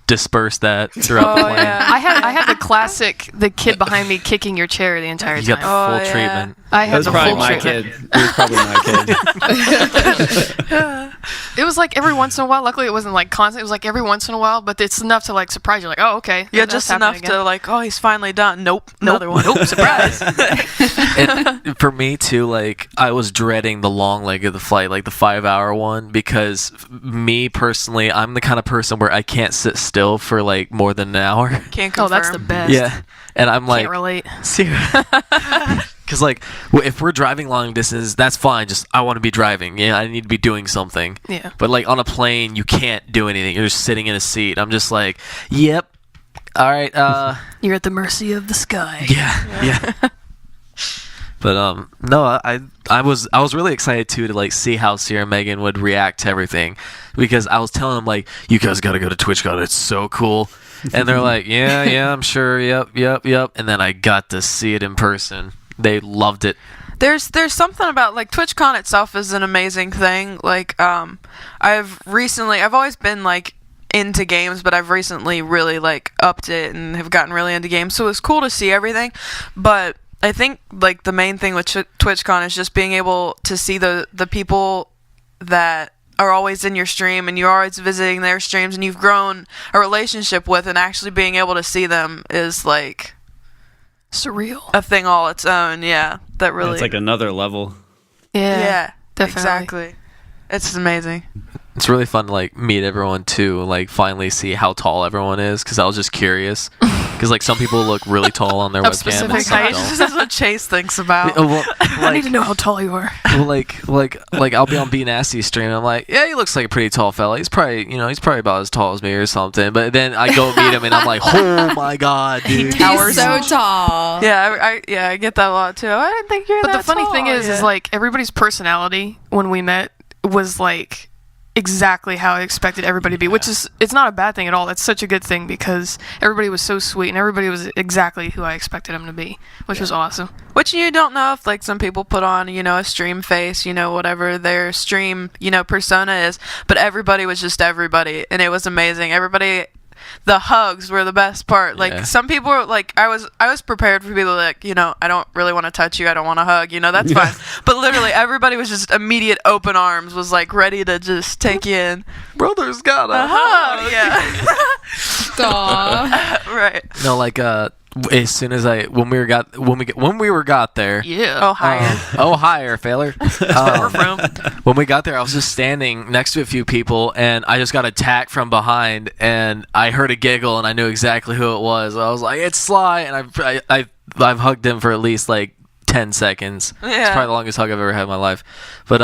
dispersed that throughout the plane. Yeah. I had the classic, the kid behind me kicking your chair the entire You time. got the full yeah. treatment. I That had was the probably full my treatment. kid. It was probably my kid. It was like every once in a while. Luckily, it wasn't like constant. It was like every once in a while, but it's enough to like surprise you. Like, oh, okay. Yeah, that's just happening enough again. to like, oh, he's finally done. Nope, another one. Nope, surprise. And for me too, like I was dreading the long leg of the flight, like the 5-hour one, because me personally, I'm the kind of person where I can't sit still for like more than an hour. Can't confirm. Oh, that's the best. Yeah, and I'm like, Can't relate. because like if we're driving long distance, that's fine. Just I want to be driving. Yeah, I need to be doing something. Yeah. But like on a plane, you can't do anything. You're just sitting in a seat. I'm just like, yep. All right. You're at the mercy of the sky. Yeah. But no, I was really excited too to like see how Sierra and Megan would react to everything, because I was telling them like, you guys got to go to TwitchCon, it's so cool, and they're like, yeah, I'm sure, yep, and then I got to see it in person. They loved it. There's something about like TwitchCon itself is an amazing thing. Like I've always been like into games, but I've recently really like upped it and have gotten really into games. So it's cool to see everything, but I think like the main thing with TwitchCon is just being able to see the people that are always in your stream and you're always visiting their streams and you've grown a relationship with, and actually being able to see them is like Surreal. a thing all its own. Yeah, that really. It's like another level. yeah, definitely. exactly. It's amazing. It's really fun to like meet everyone too, like finally see how tall everyone is, because I was just curious, because like some people look really tall on their Of webcam. specific And some height. don't. That's what Chase thinks about. Well, I need to know how tall you are. Well, like I'll be on B Nasty's stream and I'm like, yeah, he looks like a pretty tall fella. He's probably about as tall as me or something. But then I go meet him and I'm like, oh my god, dude. He's so tall. Yeah, I get that a lot too. I didn't think you're But that the funny tall. thing is Yeah. like everybody's personality when we met was like exactly how I expected everybody to be, which is, it's not a bad thing at all. It's such a good thing because everybody was so sweet and everybody was exactly who I expected them to be, which was awesome. Which you don't know if like some people put on, a stream face, whatever their stream, persona is, but everybody was just everybody, and it was amazing. Everybody, the hugs were the best part. Like Yeah. some people were like, I was prepared for people like, I don't really want to touch you, I don't want to hug, that's fine. But literally everybody was just immediate open arms, was like ready to just take you in. Brother's got a hug. Yeah. Aw. Right. No, like as soon as when we got there. Yeah. Oh, higher. Oh, higher, failer. When we got there, I was just standing next to a few people, and I just got attacked from behind, and I heard a giggle, and I knew exactly who it was. I was like, "It's Sly," and I've hugged him for at least like 10 seconds. It's Yeah. probably the longest hug I've ever had in my life. But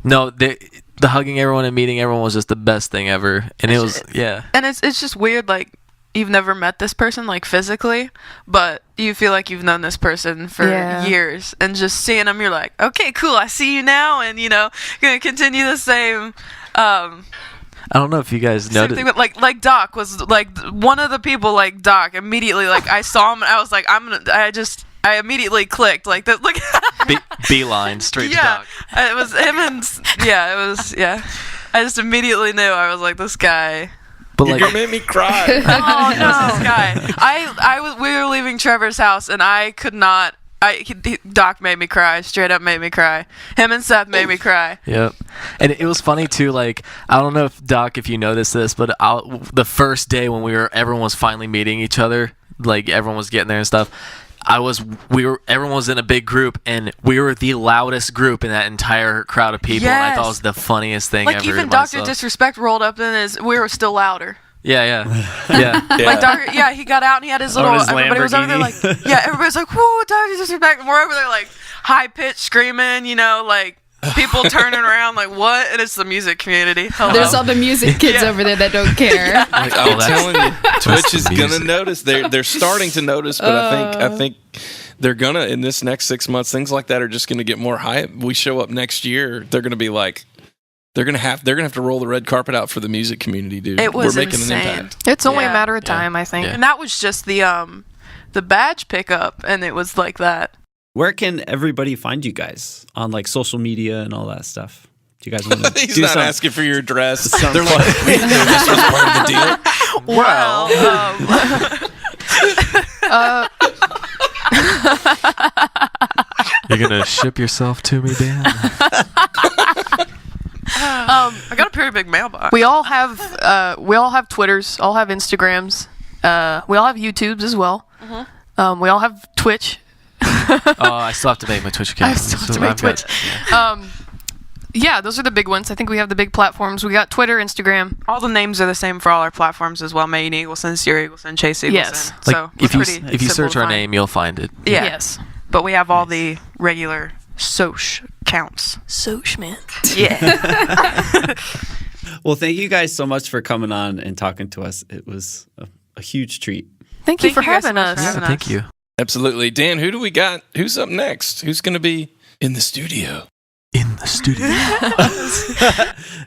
no, the hugging everyone and meeting everyone was just the best thing ever, and it was And it's just weird, like, you've never met this person, like, physically, but you feel like you've known this person for years, and just seeing them, you're like, okay, cool, I see you now, and, gonna continue the same, I don't know if you guys same noticed. thing, but, like, Doc was, like, one of the people, like, Doc, immediately, like, I saw him, and I was like, I immediately clicked, like, that, like, Beeline straight to Doc. it was him, and, I just immediately knew, I was like, this guy... But like, made me cry. Oh no, this guy! We were leaving Trevor's house, and I could not. Doc made me cry. Straight up made me cry. Him and Seth made me cry. Yep. And it was funny too, like, I don't know if Doc, if you noticed this, but the first day when everyone was finally meeting each other, like everyone was getting there and stuff, everyone was in a big group, and we were the loudest group in that entire crowd of people. And I thought it was the funniest thing ever. Like even Dr. Disrespect rolled up and we were still louder. Yeah. Like he got out and he had his little. his Everybody was over there like, Lamborghini. everybody's like, whoa, Dr. Disrespect. And we're over there like high pitched screaming, like people turning around like what? And it's the music community. Hello. There's all the music kids over there that don't care. I'm telling you, Twitch is gonna notice. They're starting to notice, but I think they're gonna in this next 6 months. Things like that are just gonna get more hype. We show up next year, they're gonna be like. They're gonna have to roll the red carpet out for the music community, dude. We're making insane. an impact. It's only a matter of time, I think. Yeah. And that was just the badge pickup, and it was like that. Where can everybody find you guys on like social media and all that stuff? Do you guys want to He's do not some- asking for your address. They're like, we didn't know this was part of the deal. You're gonna ship yourself to me, Dan? I got a pretty big mailbox. We all have Twitters, all have Instagrams, we all have YouTubes as well. We all have Twitch. I still have to make my Twitch account. I still have to make Twitch. Yeah, those are the big ones. I think we have the big platforms. We got Twitter, Instagram. All the names are the same for all our platforms as well. Megan Eagleson, Thier Eagleson, Chase Eagleson. Yes. So if it's you pretty simple search to our find. name, you'll find it. Yeah. Yes. But we have all the regular soch counts. Soch, man. Yeah. Well, thank you guys so much for coming on and talking to us. It was a huge treat. Thank you Thank for you guys so having much us. for having us. Thank you. Absolutely, Dan. Who do we got? Who's up next? Who's gonna be in the studio? In the studio.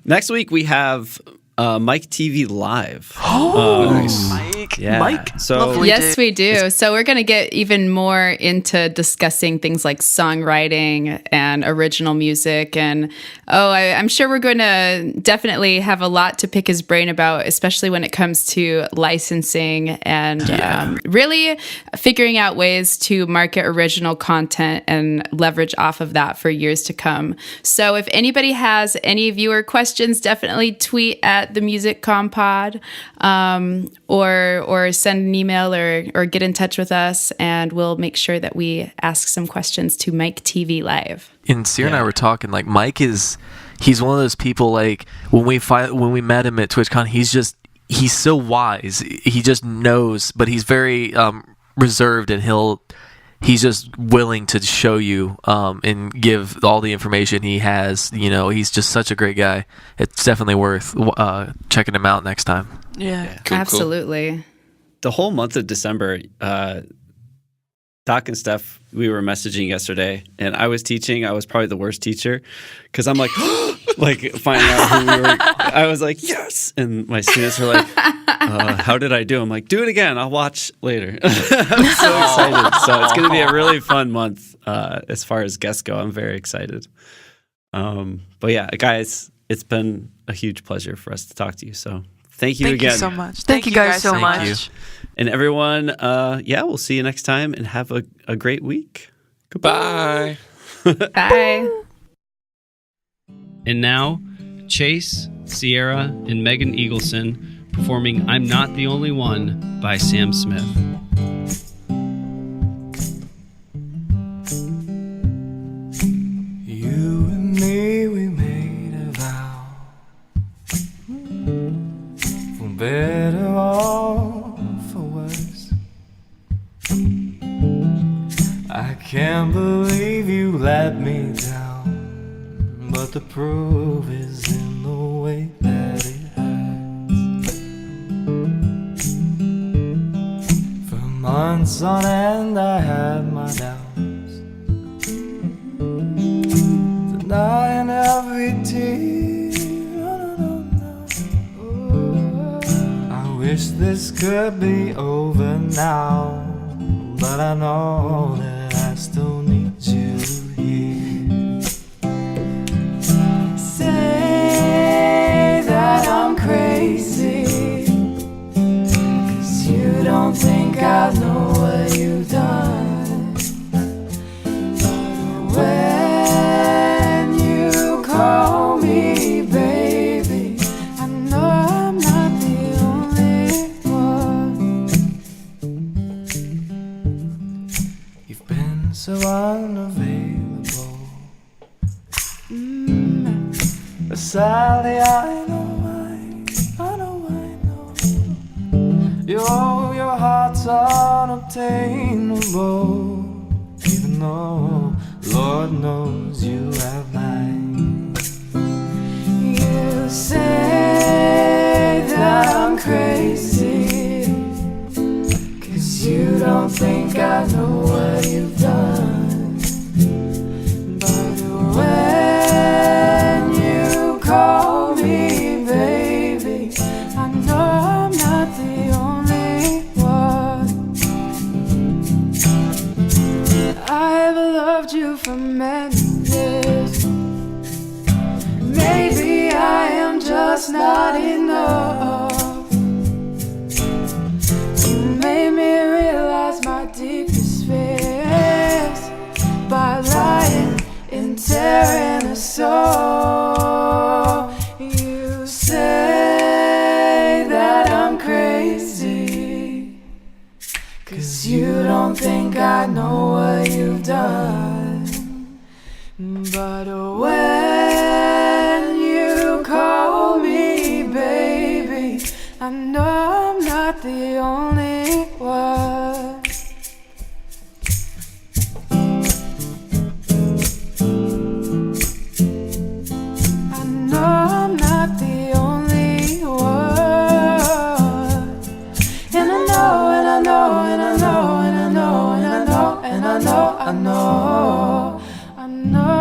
Next week we have Mike TV Live. Nice. Mike. Yeah. Mike. So Lovely. Yes, we do. So we're going to get even more into discussing things like songwriting and original music. And I'm sure we're going to definitely have a lot to pick his brain about, especially when it comes to licensing and really figuring out ways to market original content and leverage off of that for years to come. So if anybody has any viewer questions, definitely tweet at the Music Compod, or send an email or get in touch with us, and we'll make sure that we ask some questions to Mike TV Live. And Seer and I were talking, like, he's one of those people, like, when we met him at TwitchCon, he's so wise. He just knows, but he's very reserved, and he's just willing to show you and give all the information he has. He's just such a great guy. It's definitely worth checking him out next time. Yeah. Cool. Absolutely. the whole month of December, Doc and Steph, we were messaging yesterday, and I was teaching. I was probably the worst teacher because I'm like, like finding out who we were. I was like, yes, and my students were like, how did I do? I'm like, do it again. I'll watch later. I'm so excited. So it's going to be a really fun month as far as guests go. I'm very excited. But yeah, guys, it's been a huge pleasure for us to talk to you. So thank you again. Thank you so much. Thank you guys so Thank much. you. And everyone, we'll see you next time and have a great week. Bye. Bye. And now, Chase, Sierra, and Megan Eagleson performing I'm Not the Only One by Sam Smith. You and me, we made a vow, for better or for worse. I can't believe you let me down, but the proof is in the way that it hurts. For months on end I had my doubts, denying every tear. I wish this could be over now, but I know that I still need you here. Say that I'm crazy, 'cause you don't think I know what you've done. When you call me baby, I know I'm not the only one. so unavailable. Sally, I know. Your heart's unobtainable, even though Lord knows you have mine. You say that I'm crazy, 'cause you don't think I know what you've done. But when you call me baby, I know I'm not the only one. I've loved you for many years. Maybe I am just not enough. You made me realize my deepest fears by lying and tearing us soul. You say that I'm crazy, 'cause you don't think I know what you've done. But when you call me baby, I know I'm not the only one. I know I'm not the only one. And I know, and I know, and I know, and I know, and I know, and I know, I know, I know.